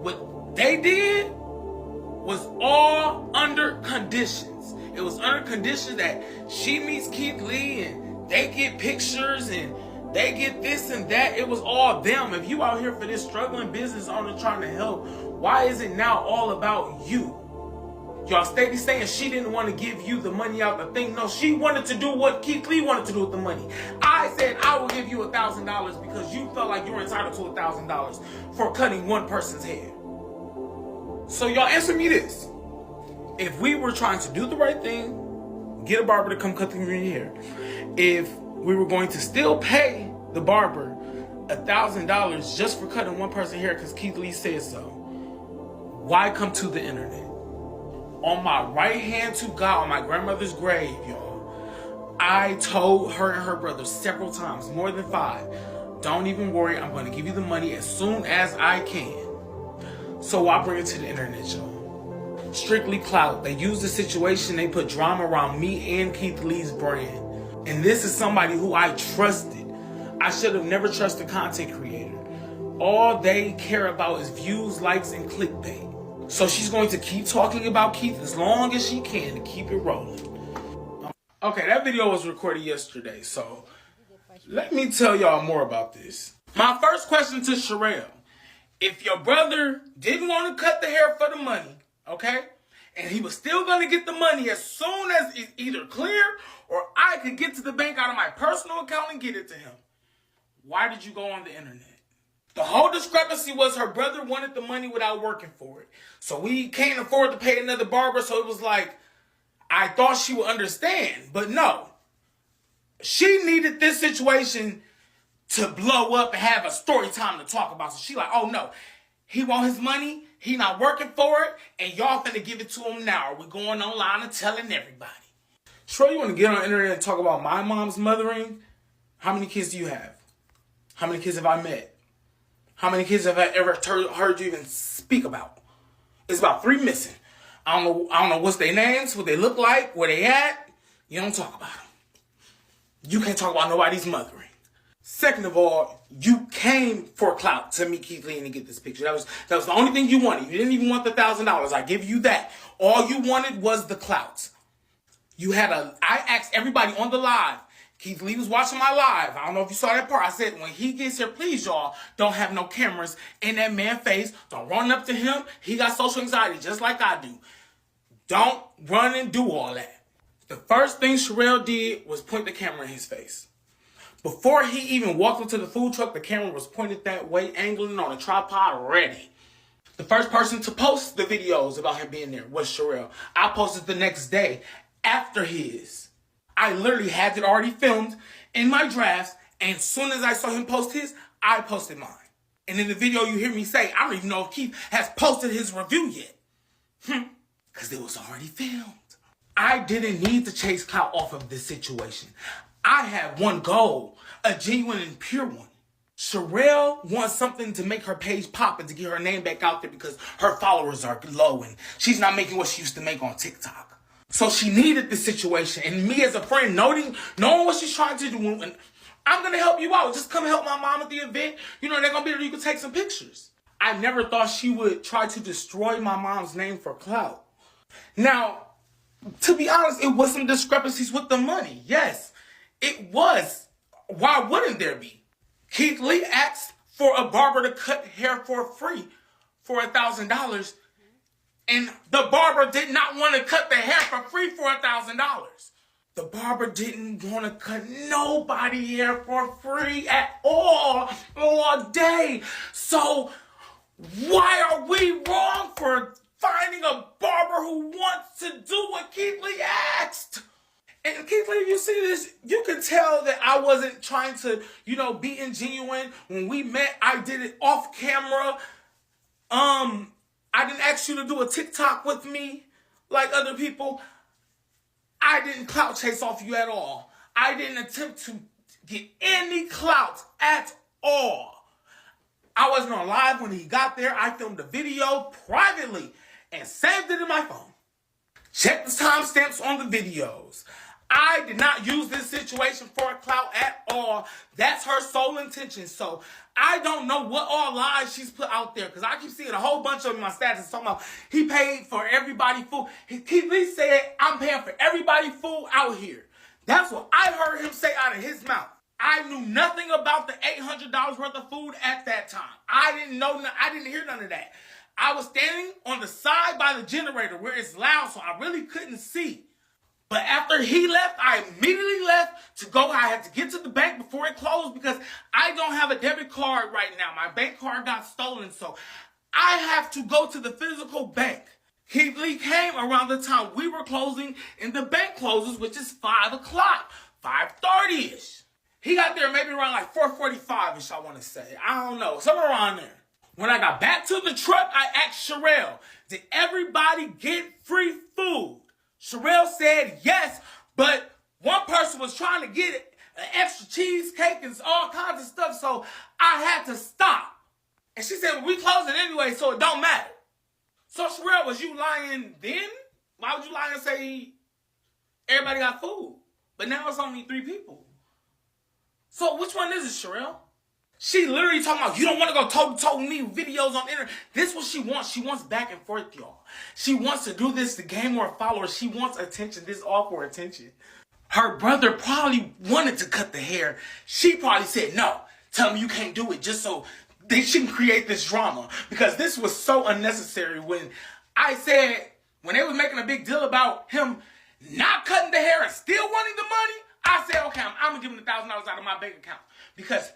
What they did was all under conditions. It was under conditions that she meets Keith Lee and they get pictures and they get this and that. It was all them. If you out here for this struggling business owner trying to help, why is it now all about you? Y'all steady saying she didn't want to give you the money out the thing. No, she wanted to do what Keith Lee wanted to do with the money. I said I will give you $1,000 because you felt like you were entitled to $1,000 for cutting one person's hair. So y'all answer me this. If we were trying to do the right thing, get a barber to come cut the green hair. If we were going to still pay the barber $1,000 just for cutting one person's hair because Keith Lee said so, why come to the internet? On my right hand to God, on my grandmother's grave, y'all, I told her and her brother several times, more than 5, don't even worry, I'm going to give you the money as soon as I can. So why bring it to the internet, y'all? Strictly clout. They use the situation, they put drama around me and Keith Lee's brand. And this is somebody who I trusted. I should have never trusted a content creator. all they care about is views, likes, and clickbait. So she's going to keep talking about Keith as long as she can to keep it rolling. Okay, that video was recorded yesterday, so let me tell y'all more about this. My first question to Charelle. If your brother didn't want to cut the hair for the money, okay, and he was still going to get the money as soon as it's either clear or I could get to the bank out of my personal account and get it to him, why did you go on the internet? The whole discrepancy was her brother wanted the money without working for it. So we can't afford to pay another barber, so it was like, I thought she would understand, but no. She needed this situation to blow up and have a story time to talk about. So she like, oh no, he want his money, he not working for it, and y'all finna give it to him now. Or we going online and telling everybody. Sure, you want to get on the internet and talk about my mom's mothering? How many kids do you have? How many kids have I met? How many kids have I ever heard you even speak about? It's about 3 missing. I don't know what's their names, what they look like, where they at. You don't talk about them. You can't talk about nobody's mothering. Second of all, you came for clout to meet Keith Lee and get this picture. That was the only thing you wanted. You didn't even want the $1,000. I give you that. All you wanted was the clout. I asked everybody on the live. Keith Lee was watching my live. I don't know if you saw that part. I said, when he gets here, please, y'all, don't have no cameras in that man's face. Don't run up to him. He got social anxiety just like I do. Don't run and do all that. The first thing Charelle did was point the camera in his face. Before he even walked into the food truck, the camera was pointed that way, angling on a tripod, ready. The first person to post the videos about him being there was Charelle. I posted the next day after his. I literally had it already filmed in my drafts, and as soon as I saw him post his, I posted mine. And in the video you hear me say, I don't even know if Keith has posted his review yet. Because it was already filmed. I didn't need to chase clout off of this situation. I had one goal, a genuine and pure one. Charelle wants something to make her page pop and to get her name back out there because her followers are low and she's not making what she used to make on TikTok. So she needed this situation, and me as a friend, knowing what she's trying to do, and I'm going to help you out. Just come help my mom at the event. You know, they're going to be there. You can take some pictures. I never thought she would try to destroy my mom's name for clout. Now, to be honest, it was some discrepancies with the money. Yes, it was. Why wouldn't there be? Keith Lee asked for a barber to cut hair for free for $1,000. And the barber did not want to cut the hair for free for $1,000. The barber didn't want to cut nobody hair for free at all day. So why are we wrong for finding a barber who wants to do what Keith Lee asked? And Keith Lee, if you see this, you can tell that I wasn't trying to, be ingenuine. When we met, I did it off camera. I didn't ask you to do a TikTok with me like other people. I didn't clout chase off you at all. I didn't attempt to get any clout at all. I wasn't on live when he got there. I filmed a video privately and saved it in my phone. Check the timestamps on the videos. I did not use this situation for a clout at all. That's her sole intention. So I don't know what all lies she's put out there, because I keep seeing a whole bunch of them in my status talking about he paid for everybody food. Keith Lee said, I'm paying for everybody food out here. That's what I heard him say out of his mouth. I knew nothing about the $800 worth of food at that time. I didn't hear none of that. I was standing on the side by the generator where it's loud, so I really couldn't see. But after he left, I immediately left to go. I had to get to the bank before it closed because I don't have a debit card right now. My bank card got stolen, so I have to go to the physical bank. Keith Lee came around the time we were closing and the bank closes, which is 5 o'clock, 5:30-ish. He got there maybe around like 4:45-ish, I want to say. I don't know, somewhere around there. When I got back to the truck, I asked Charelle, did everybody get free food? Charelle said yes, but one person was trying to get an extra cheesecake and all kinds of stuff, so I had to stop. And she said, well, we closing anyway, so it don't matter. So Charelle, was you lying then? Why would you lie and say everybody got food? But now it's only 3 people. So which one is it, Charelle? She literally talking about, you don't want to go toe-to-toe with me, videos on the internet. This is what she wants. She wants back and forth, y'all. She wants to do this to gain more followers. She wants attention. This is all for attention. Her brother probably wanted to cut the hair. She probably said, no, tell him you can't do it just so they shouldn't create this drama. Because this was so unnecessary when I said, when they was making a big deal about him not cutting the hair and still wanting the money, I said, okay, I'm going to give him $1,000 out of my bank account. Because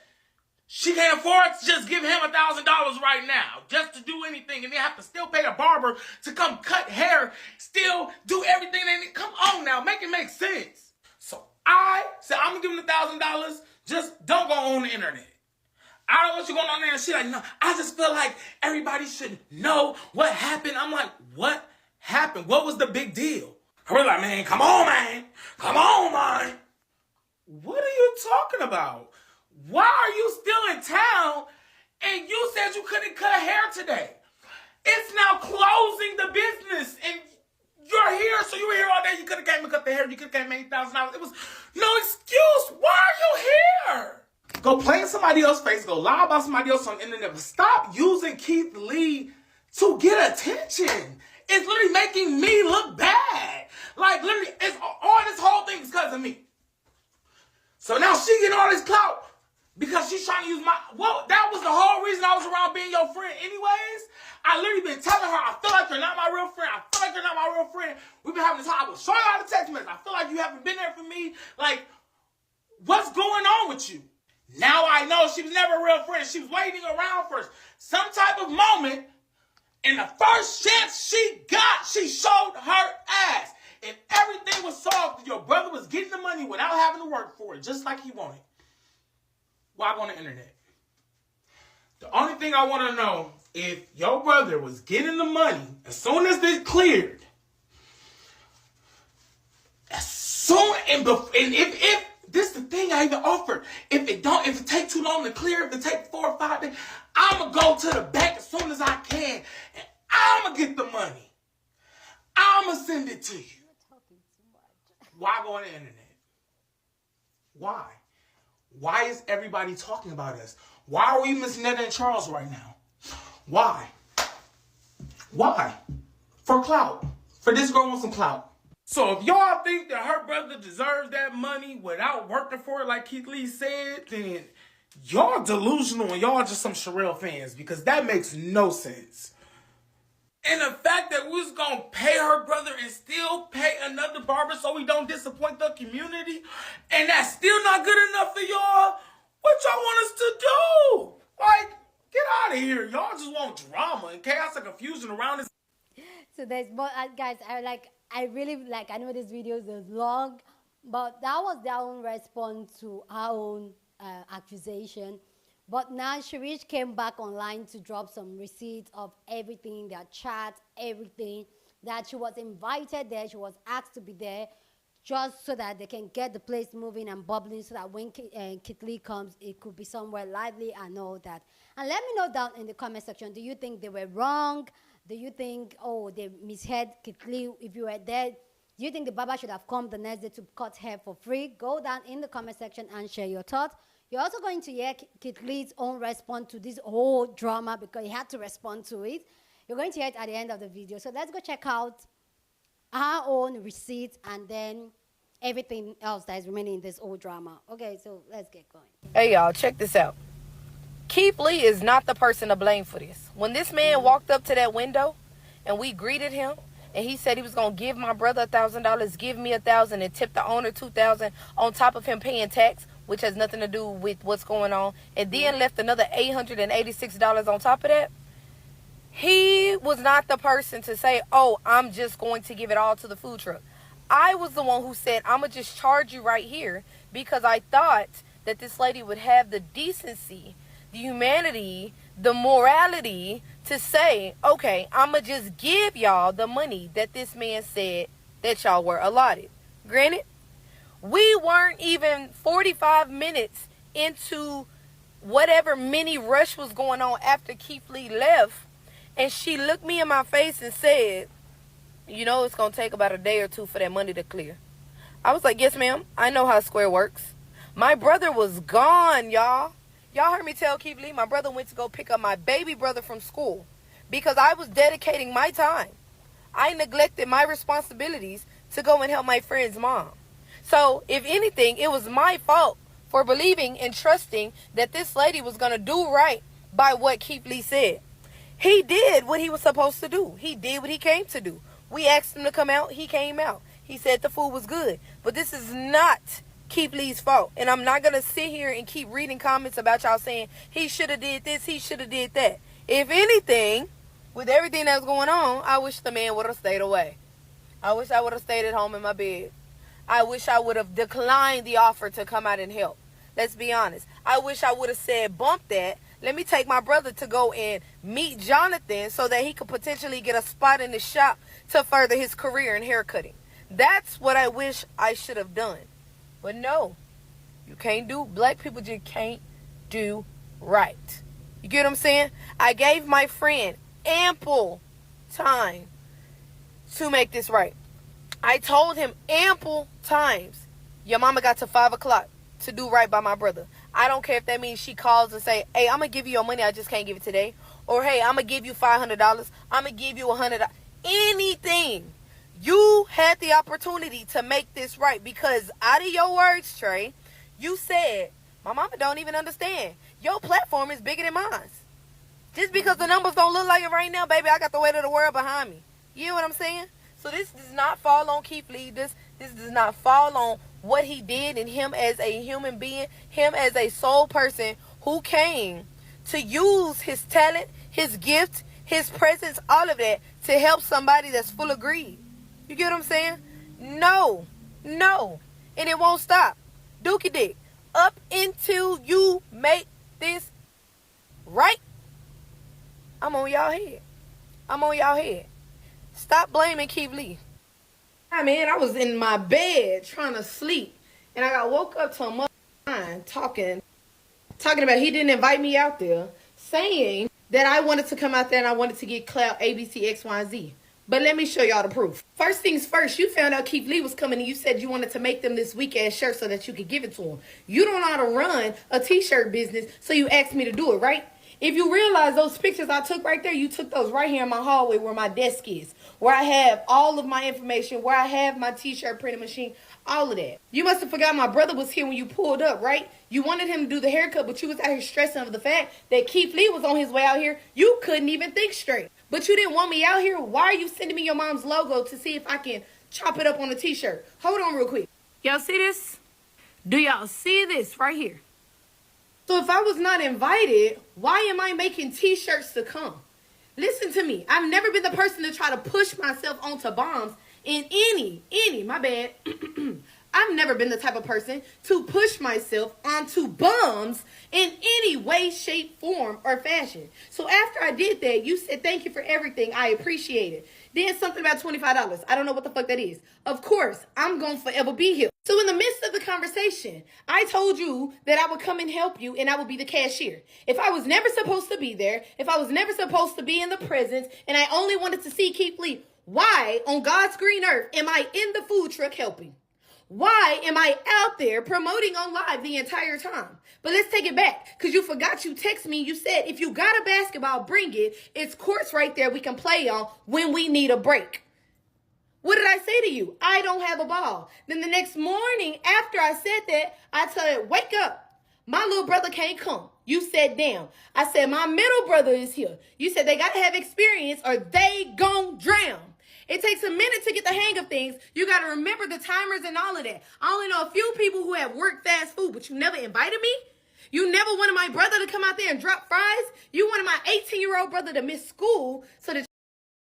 she can't afford to just give him $1,000 right now, just to do anything, and they have to still pay a barber to come cut hair, still do everything they need. Come on now, make it make sense. So I said, I'm gonna give him $1,000, just don't go on the internet. I don't want you going on there and shit. Like, no, I just feel like everybody should know what happened. I'm like, what happened? What was the big deal? I was like, man, come on, man. Come on, man. What are you talking about? Why are you still in town and you said you couldn't cut hair today? It's now closing the business and you're here, so you were here all day. You could have came and cut the hair. You could have came and made $1,000. It was no excuse. Why are you here? Go play in somebody else's face. Go lie about somebody else on the internet. But stop using Keith Lee to get attention. It's literally making me look bad. Like, literally, it's all this whole thing is because of me. So now she getting all this clout. Because she's trying to use my... Well, that was the whole reason I was around being your friend anyways. I literally been telling her, I feel like you're not my real friend. I feel like you're not my real friend. We've been having this time. I will show you all the text messages. I feel like you haven't been there for me. Like, what's going on with you? Now I know she was never a real friend. She was waiting around for some type of moment. And the first chance she got, she showed her ass. If everything was solved, your brother was getting the money without having to work for it, just like he wanted. Why go on the internet? The only thing I want to know, if your brother was getting the money, as soon as this cleared, as soon, and if this is the thing I even offered, if it take too long to clear, if it take 4 or 5 days, I'm going to go to the bank as soon as I can, and I'm going to get the money. I'm going to send it to you. You're talking too much. Why go on the internet? Why? Why is everybody talking about us? Why are we missing Netta and Charles right now? Why? Why? For clout. For this girl wants some clout. So if y'all think that her brother deserves that money without working for it like Keith Lee said, then y'all delusional and y'all just some Charelle fans because that makes no sense. And the fact that we was going to pay her brother and still pay another barber so we don't disappoint the community, and that's still not good enough for y'all, what y'all want us to do? Like, get out of here. Y'all just want drama and chaos and confusion around this. So there's more, guys, I know this video is long, but that was their own response to our own accusation. But now Sharice came back online to drop some receipts of everything, their chat, everything, that she was invited there, she was asked to be there, just so that they can get the place moving and bubbling, so that when Keith Lee comes, it could be somewhere lively and all that. And let me know down in the comment section, do you think they were wrong? Do you think, oh, they misheard Keith Lee? If you were there, do you think the barber should have come the next day to cut hair for free? Go down in the comment section and share your thoughts. You're also going to hear Keith Lee's own response to this whole drama because he had to respond to it. You're going to hear it at the end of the video. So let's go check out our own receipts and then everything else that is remaining in this whole drama. Okay, so let's get going. Hey, y'all, check this out. Keith Lee is not the person to blame for this. When this man walked up to that window and we greeted him, and he said he was going to give my brother $1,000, give me $1,000, and tip the owner $2,000 on top of him paying tax, which has nothing to do with what's going on, and then left another $886 on top of that. He was not the person to say, oh, I'm just going to give it all to the food truck. I was the one who said, I'm going to just charge you right here because I thought that this lady would have the decency, the humanity, the morality to say, okay, I'm going to just give y'all the money that this man said that y'all were allotted. Granted, we weren't even 45 minutes into whatever mini rush was going on after Keith Lee left, and she looked me in my face and said, you know, it's going to take about a day or two for that money to clear. I was like, yes, ma'am. I know how Square works. My brother was gone, y'all. Y'all heard me tell Keith Lee my brother went to go pick up my baby brother from school because I was dedicating my time. I neglected my responsibilities to go and help my friend's mom. So, if anything, it was my fault for believing and trusting that this lady was going to do right by what Keith Lee said. He did what he was supposed to do. He did what he came to do. We asked him to come out. He came out. He said the food was good. But this is not Keith Lee's fault. And I'm not going to sit here and keep reading comments about y'all saying he should have did this, he should have did that. If anything, with everything that's going on, I wish the man would have stayed away. I wish I would have stayed at home in my bed. I wish I would have declined the offer to come out and help. Let's be honest. I wish I would have said, bump that. Let me take my brother to go and meet Jonathan so that he could potentially get a spot in the shop to further his career in haircutting. That's what I wish I should have done. But no, you can't do, black people just can't do right. You get what I'm saying? I gave my friend ample time to make this right. I told him ample times, your mama got to 5 o'clock to do right by my brother. I don't care if that means she calls and say, hey, I'm going to give you your money, I just can't give it today. Or, hey, I'm going to give you $500. I'm going to give you $100. Anything. You had the opportunity to make this right because out of your words, Trey, you said, my mama don't even understand. Your platform is bigger than mine. Just because the numbers don't look like it right now, baby, I got the weight of the world behind me. You know what I'm saying? So this does not fall on Keith Lee. This does not fall on what he did and him as a human being, him as a soul person who came to use his talent, his gift, his presence, all of that to help somebody that's full of greed. You get what I'm saying? No. And it won't stop. Dookie dick. Up until you make this right, I'm on y'all head. Stop blaming Keith Lee. Hi, man, I was in my bed trying to sleep, and I got woke up to a mother talking about he didn't invite me out there, saying that I wanted to come out there and I wanted to get clout ABC, X, Y, and Z. But let me show y'all the proof. First things first, you found out Keith Lee was coming and you said you wanted to make them this weak-ass shirt so that you could give it to him. You don't know how to run a t-shirt business, so you asked me to do it, right? If you realize those pictures I took right there, you took those right here in my hallway where my desk is, where I have all of my information, where I have my t-shirt printing machine, all of that. You must have forgot my brother was here when you pulled up, right? You wanted him to do the haircut, but you was out here stressing over the fact that Keith Lee was on his way out here. You couldn't even think straight. But you didn't want me out here. Why are you sending me your mom's logo to see if I can chop it up on a t-shirt? Hold on real quick. Y'all see this? Do y'all see this right here? So if I was not invited, why am I making t-shirts to come? Listen to me. I've never been the person to try to push myself onto bombs in my bad. I've never been the type of person to push myself onto bums in any way, shape, form, or fashion. So after I did that, you said, thank you for everything. I appreciate it. Then something about $25. I don't know what the fuck that is. Of course, I'm going to forever be here. So in the midst of the conversation, I told you that I would come and help you and I would be the cashier. If I was never supposed to be there, if I was never supposed to be in the presence, and I only wanted to see Keith Lee, why on God's green earth am I in the food truck helping? Why am I out there promoting on live the entire time? But let's take it back, because you forgot you text me. You said, if you got a basketball, bring it. It's courts right there we can play on when we need a break. What did I say to you? I don't have a ball. Then the next morning after I said that, I said, wake up. My little brother can't come. You said, damn. I said, my middle brother is here. You said they got to have experience or they gon' drown. It takes a minute to get the hang of things. You got to remember the timers and all of that. I only know a few people who have worked fast food, but you never invited me. You never wanted my brother to come out there and drop fries. You wanted my 18-year-old brother to miss school so that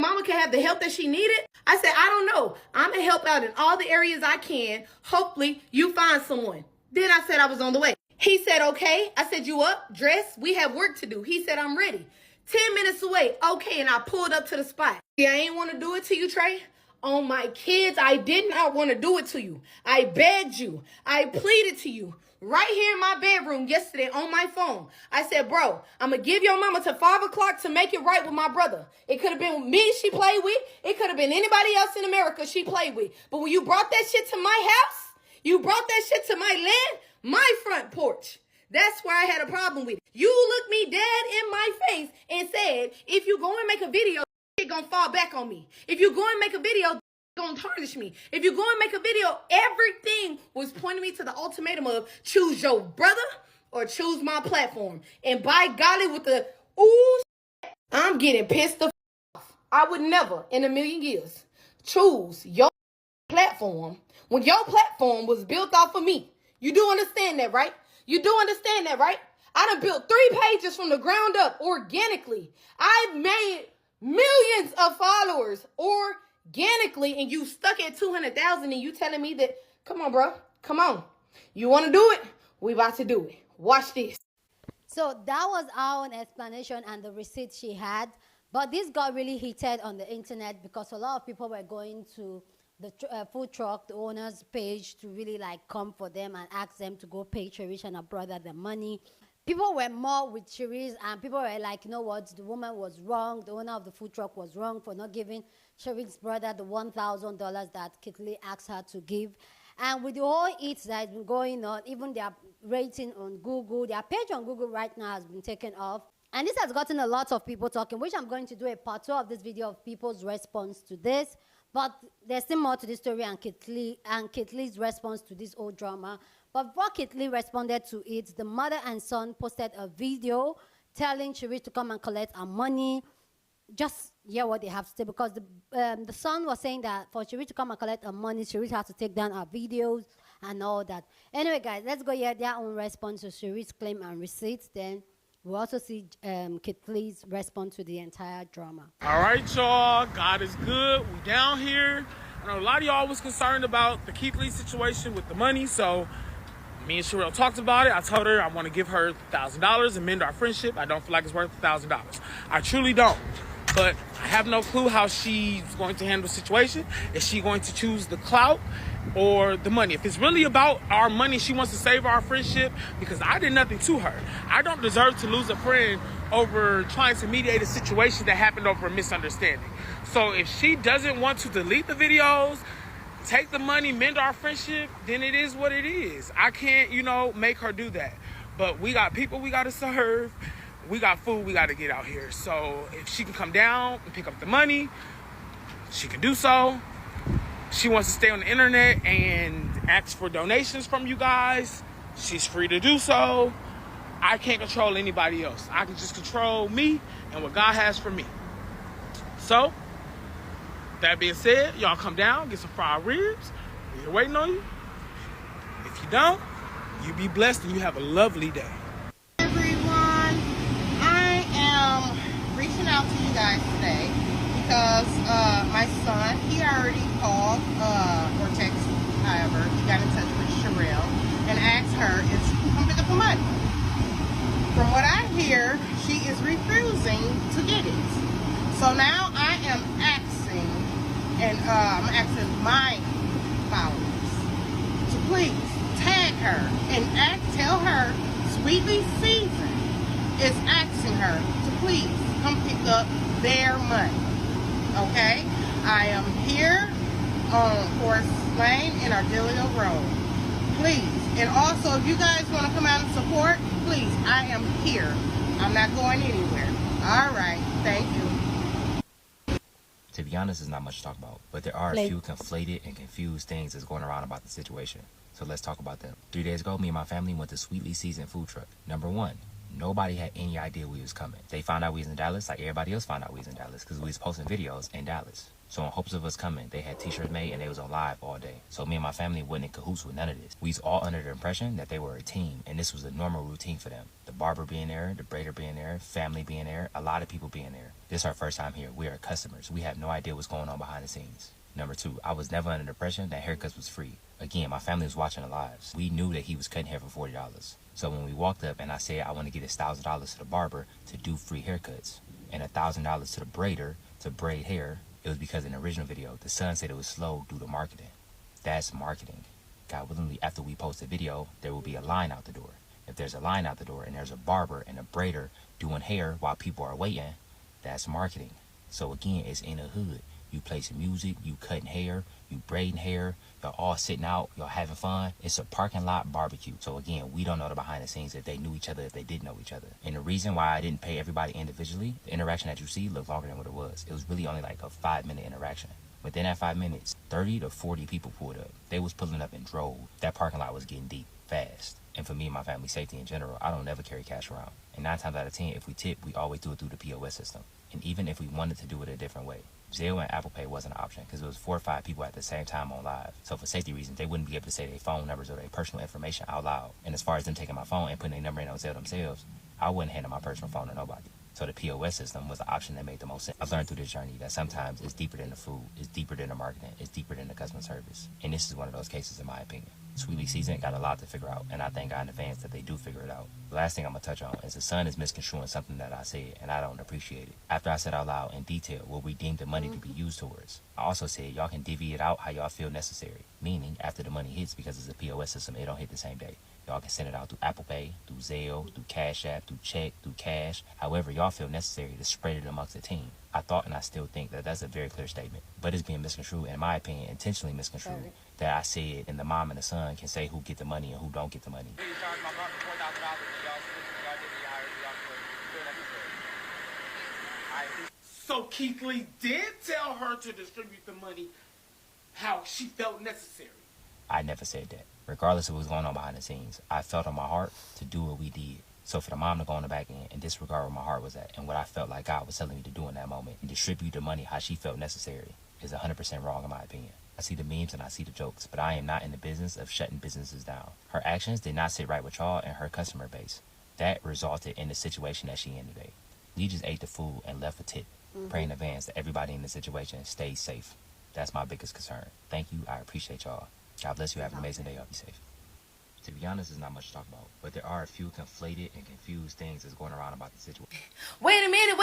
mama can have the help that she needed. I said, I don't know. I'm going to help out in all the areas I can. Hopefully you find someone. Then I said I was on the way. He said, okay. I said, you up? Dress? We have work to do. He said, I'm ready. 10 minutes away. Okay, and I pulled up to the spot. Yeah, I ain't want to do it to you, Trey. On my kids, I did not want to do it to you. I begged you. I pleaded to you. Right here in my bedroom yesterday on my phone. I said, bro, I'm going to give your mama to 5 o'clock to make it right with my brother. It could have been me she played with. It could have been anybody else in America she played with. But when you brought that shit to my house, you brought that shit to my land, my front porch. That's why I had a problem with it. You looked me dead in my face and said, if you go and make a video, it gonna fall back on me. If you go and make a video, gonna tarnish me. If you go and make a video, everything was pointing me to the ultimatum of choose your brother or choose my platform. And by golly, with the ooh, I'm getting pissed off. I would never in a million years choose your platform when your platform was built off of me. You do understand that, right? You do understand that, right? I done built 3 pages from the ground up organically. I've made millions of followers organically, and you stuck at 200,000 and you telling me that, come on, bro, come on. You want to do it? We about to do it. Watch this. So that was our explanation and the receipt she had. But this got really heated on the internet because a lot of people were going to the food truck, the owner's page, to really like come for them and ask them to go pay Cherish and her brother the money. People were more with Cherish, and people were like, you know what, the woman was wrong. The owner of the food truck was wrong for not giving Cherish's brother the $1,000 that Kitli asked her to give. And with the whole eats that has been going on, even their rating on Google, their page on Google right now has been taken off. And this has gotten a lot of people talking, which I'm going to do a part 2 of this video of people's response to this. But there's still more to this story and Kitli's response to this whole drama. But before Kitli responded to it, the mother and son posted a video telling Cherish to come and collect her money. Just hear what they have to say, because the son was saying that for Cherish to come and collect her money, Cherish has to take down her videos and all that. Anyway, guys, let's go hear their own response to Cherish's claim and receipts. Then we'll also see Kitli's response to the entire drama. All right, y'all. God is good. We down here. I know a lot of y'all was concerned about the Kitli situation with the money, so me and Charelle talked about it. I told her I want to give her $1,000 and mend our friendship. I don't feel like it's worth $1,000. I truly don't. But I have no clue how she's going to handle the situation. Is she going to choose the clout or the money? If it's really about our money, she wants to save our friendship, because I did nothing to her. I don't deserve to lose a friend over trying to mediate a situation that happened over a misunderstanding. So if she doesn't want to delete the videos, take the money, mend our friendship, then it is what it is. I can't, make her do that. But we got people we got to serve. We got food we got to get out here. So if she can come down and pick up the money, she can do so. She wants to stay on the internet and ask for donations from you guys, she's free to do so. I can't control anybody else. I can just control me and what God has for me. So, that being said, y'all come down, get some fried ribs. We're waiting on you. If you don't, you be blessed and you have a lovely day. Everyone, I am reaching out to you guys today because my son, he already called or texted, however, he got in touch with Charelle and asked her if she can come pick up the money. From what I hear, she is refusing to get it. So now I am asking, and I'm asking my followers to please tag her and tell her Sweetly Season is asking her to please come pick up their money. Okay? I am here on Forest Lane in Ardelia Road. Please. And also, if you guys want to come out and support, please, I am here. I'm not going anywhere. All right. Thank you. To be honest, there's not much to talk about, but there are a few conflated and confused things that's going around about the situation. So let's talk about them. 3 days ago, me and my family went to Sweetly Season food truck. Number one, nobody had any idea we was coming. They found out we was in Dallas like everybody else found out we was in Dallas, because we was posting videos in Dallas. So in hopes of us coming, they had t-shirts made and they was on live all day. So me and my family wasn't in cahoots with none of this. We was all under the impression that they were a team, and this was a normal routine for them. The barber being there, the braider being there, family being there, a lot of people being there. This is our first time here. We are customers. We have no idea what's going on behind the scenes. Number two, I was never under the impression that haircuts was free. Again, my family was watching the lives. We knew that he was cutting hair for $40. So when we walked up and I said I want to get $1,000 to the barber to do free haircuts and $1,000 to the braider to braid hair, it was because in the original video, the son said it was slow due to marketing. That's marketing. God willingly, after we post the video, there will be a line out the door. If there's a line out the door and there's a barber and a braider doing hair while people are waiting, that's marketing. So again, it's in the hood. You play some music, you cutting hair, you braiding hair, y'all all sitting out, y'all having fun. It's a parking lot barbecue. So again, we don't know the behind the scenes if they knew each other, if they didn't know each other. And the reason why I didn't pay everybody individually, the interaction that you see looked longer than what it was. It was really only like a 5-minute interaction. Within that 5 minutes, 30 to 40 people pulled up. They was pulling up in droves. That parking lot was getting deep fast. And for me and my family's safety in general, I don't never carry cash around. And 9 times out of 10, if we tip, we always do it through the POS system. And even if we wanted to do it a different way, Zelle and Apple Pay wasn't an option because it was 4 or 5 people at the same time on live. So for safety reasons, they wouldn't be able to say their phone numbers or their personal information out loud. And as far as them taking my phone and putting their number in on Zelle themselves, I wouldn't hand my personal phone to nobody. So the POS system was the option that made the most sense. I've learned through this journey that sometimes it's deeper than the food, it's deeper than the marketing, it's deeper than the customer service. And this is one of those cases in my opinion. Sweetly Seasoned got a lot to figure out, and I thank God in advance that they do figure it out. The last thing I'm going to touch on is the son is misconstruing something that I said, and I don't appreciate it. After I said out loud in detail what we deemed the money to be used towards, I also said y'all can divvy it out how y'all feel necessary, meaning after the money hits, because it's a POS system, it don't hit the same day. Y'all can send it out through Apple Pay, through Zelle, through Cash App, through check, through cash, however y'all feel necessary to spread it amongst the team. I thought and I still think that that's a very clear statement, but it's being misconstrued, in my opinion, intentionally misconstrued, that I said and the mom and the son can say who get the money and who don't get the money. So Keith Lee did tell her to distribute the money how she felt necessary. I never said that. Regardless of what was going on behind the scenes, I felt on my heart to do what we did. So for the mom to go on the back end and disregard where my heart was at and what I felt like God was telling me to do in that moment and distribute the money how she felt necessary is 100% wrong in my opinion. I see the memes and I see the jokes, but I am not in the business of shutting businesses down. Her actions did not sit right with y'all and her customer base. That resulted in the situation that she in today. Lee just ate the food and left a tip. Pray in advance that everybody in the situation stays safe. That's my biggest concern. Thank you. I appreciate y'all. God bless you. Have an amazing day. Y'all be safe. To be honest, there's not much to talk about, but there are a few conflated and confused things that's going around about the situation. Wait a minute.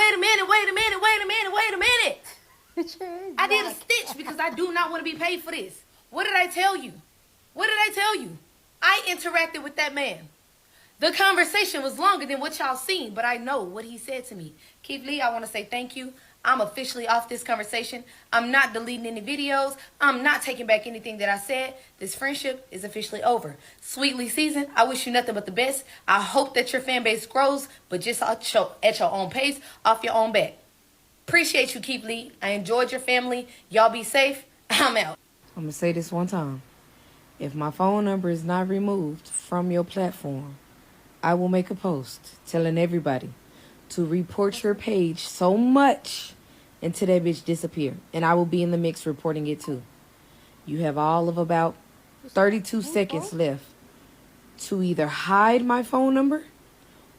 I did a stitch because I do not want to be paid for this. What did I tell you? I interacted with that man. The conversation was longer than what y'all seen, but I know what he said to me. Keith Lee, I want to say thank you. I'm officially off this conversation. I'm not deleting any videos. I'm not taking back anything that I said. This friendship is officially over. Sweetly Seasoned, I wish you nothing but the best. I hope that your fan base grows, but just at your own pace, off your own back. Appreciate you, Keith Lee. I enjoyed your family. Y'all be safe. I'm out. I'm going to say this one time. If my phone number is not removed from your platform, I will make a post telling everybody to report your page so much until that bitch disappear. And I will be in the mix reporting it too. You have all of about 32 seconds left to either hide my phone number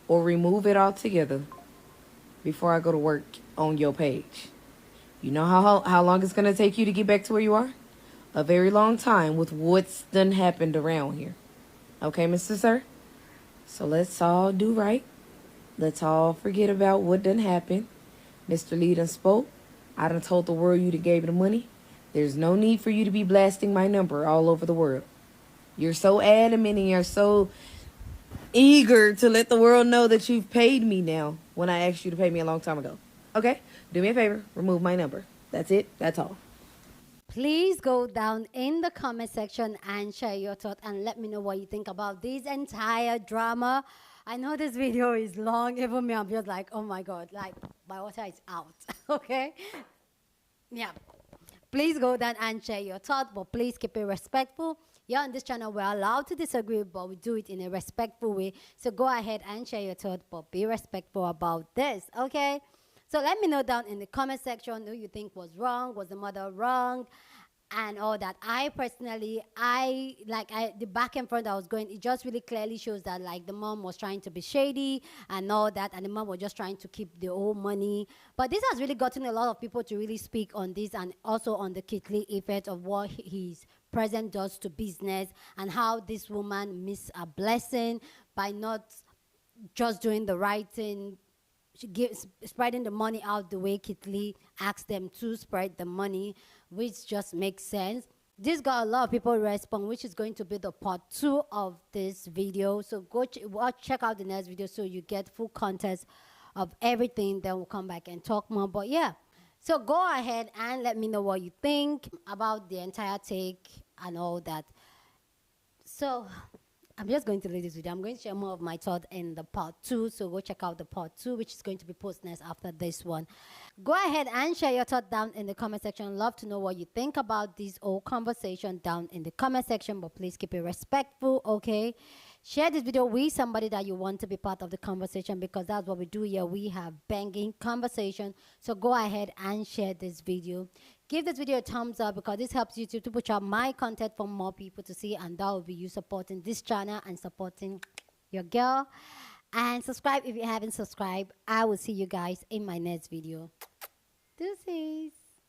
or remove it altogether before I go to work on your page. You know how long it's going to take you to get back to where you are? A very long time with what's done happened around here. Okay, Mr. Sir? So let's all do right. Let's all forget about what done happened. Mr. Lee done spoke. I done told the world you done gave the money. There's no need for you to be blasting my number all over the world. You're so adamant and you're so eager to let the world know that you've paid me now when I asked you to pay me a long time ago. Okay? Do me a favor. Remove my number. That's it. That's all. Please go down in the comment section and share your thoughts and let me know what you think about this entire drama. I know this video is long. Even me, I'm just like, oh my God, like my water is out. Okay? Yeah. Please go down and share your thoughts, but please keep it respectful. Here on this channel, we're allowed to disagree, but we do it in a respectful way. So go ahead and share your thoughts, but be respectful about this, okay? So let me know down in the comment section who you think was wrong, was the mother wrong, and all that. I personally, the back and front I was going, it just really clearly shows that like the mom was trying to be shady and all that, and the mom was just trying to keep the whole money. But this has really gotten a lot of people to really speak on this and also on the Keith Lee effect of what his present does to business and how this woman missed a blessing by not just doing the right thing. She gives spreading the money out the way Keith Lee asked them to spread the money, which just makes sense. This got a lot of people respond, which is going to be the part 2 of this video. So go check out the next video so you get full context of everything. Then we'll come back and talk more. But yeah, So go ahead and let me know what you think about the entire take and all that. So I'm just going to leave this video. I'm going to share more of my thought in the part 2. So go check out the part 2, which is going to be posted next after this one. Go ahead and share your thought down in the comment section. Love to know what you think about this whole conversation down in the comment section, but please keep it respectful, okay? Share this video with somebody that you want to be part of the conversation, because that's what we do here. We have banging conversation. So go ahead and share this video. Give this video a thumbs up, because this helps YouTube to push out my content for more people to see, and that will be you supporting this channel and supporting your girl. And subscribe if you haven't subscribed. I will see you guys in my next video. Deuces.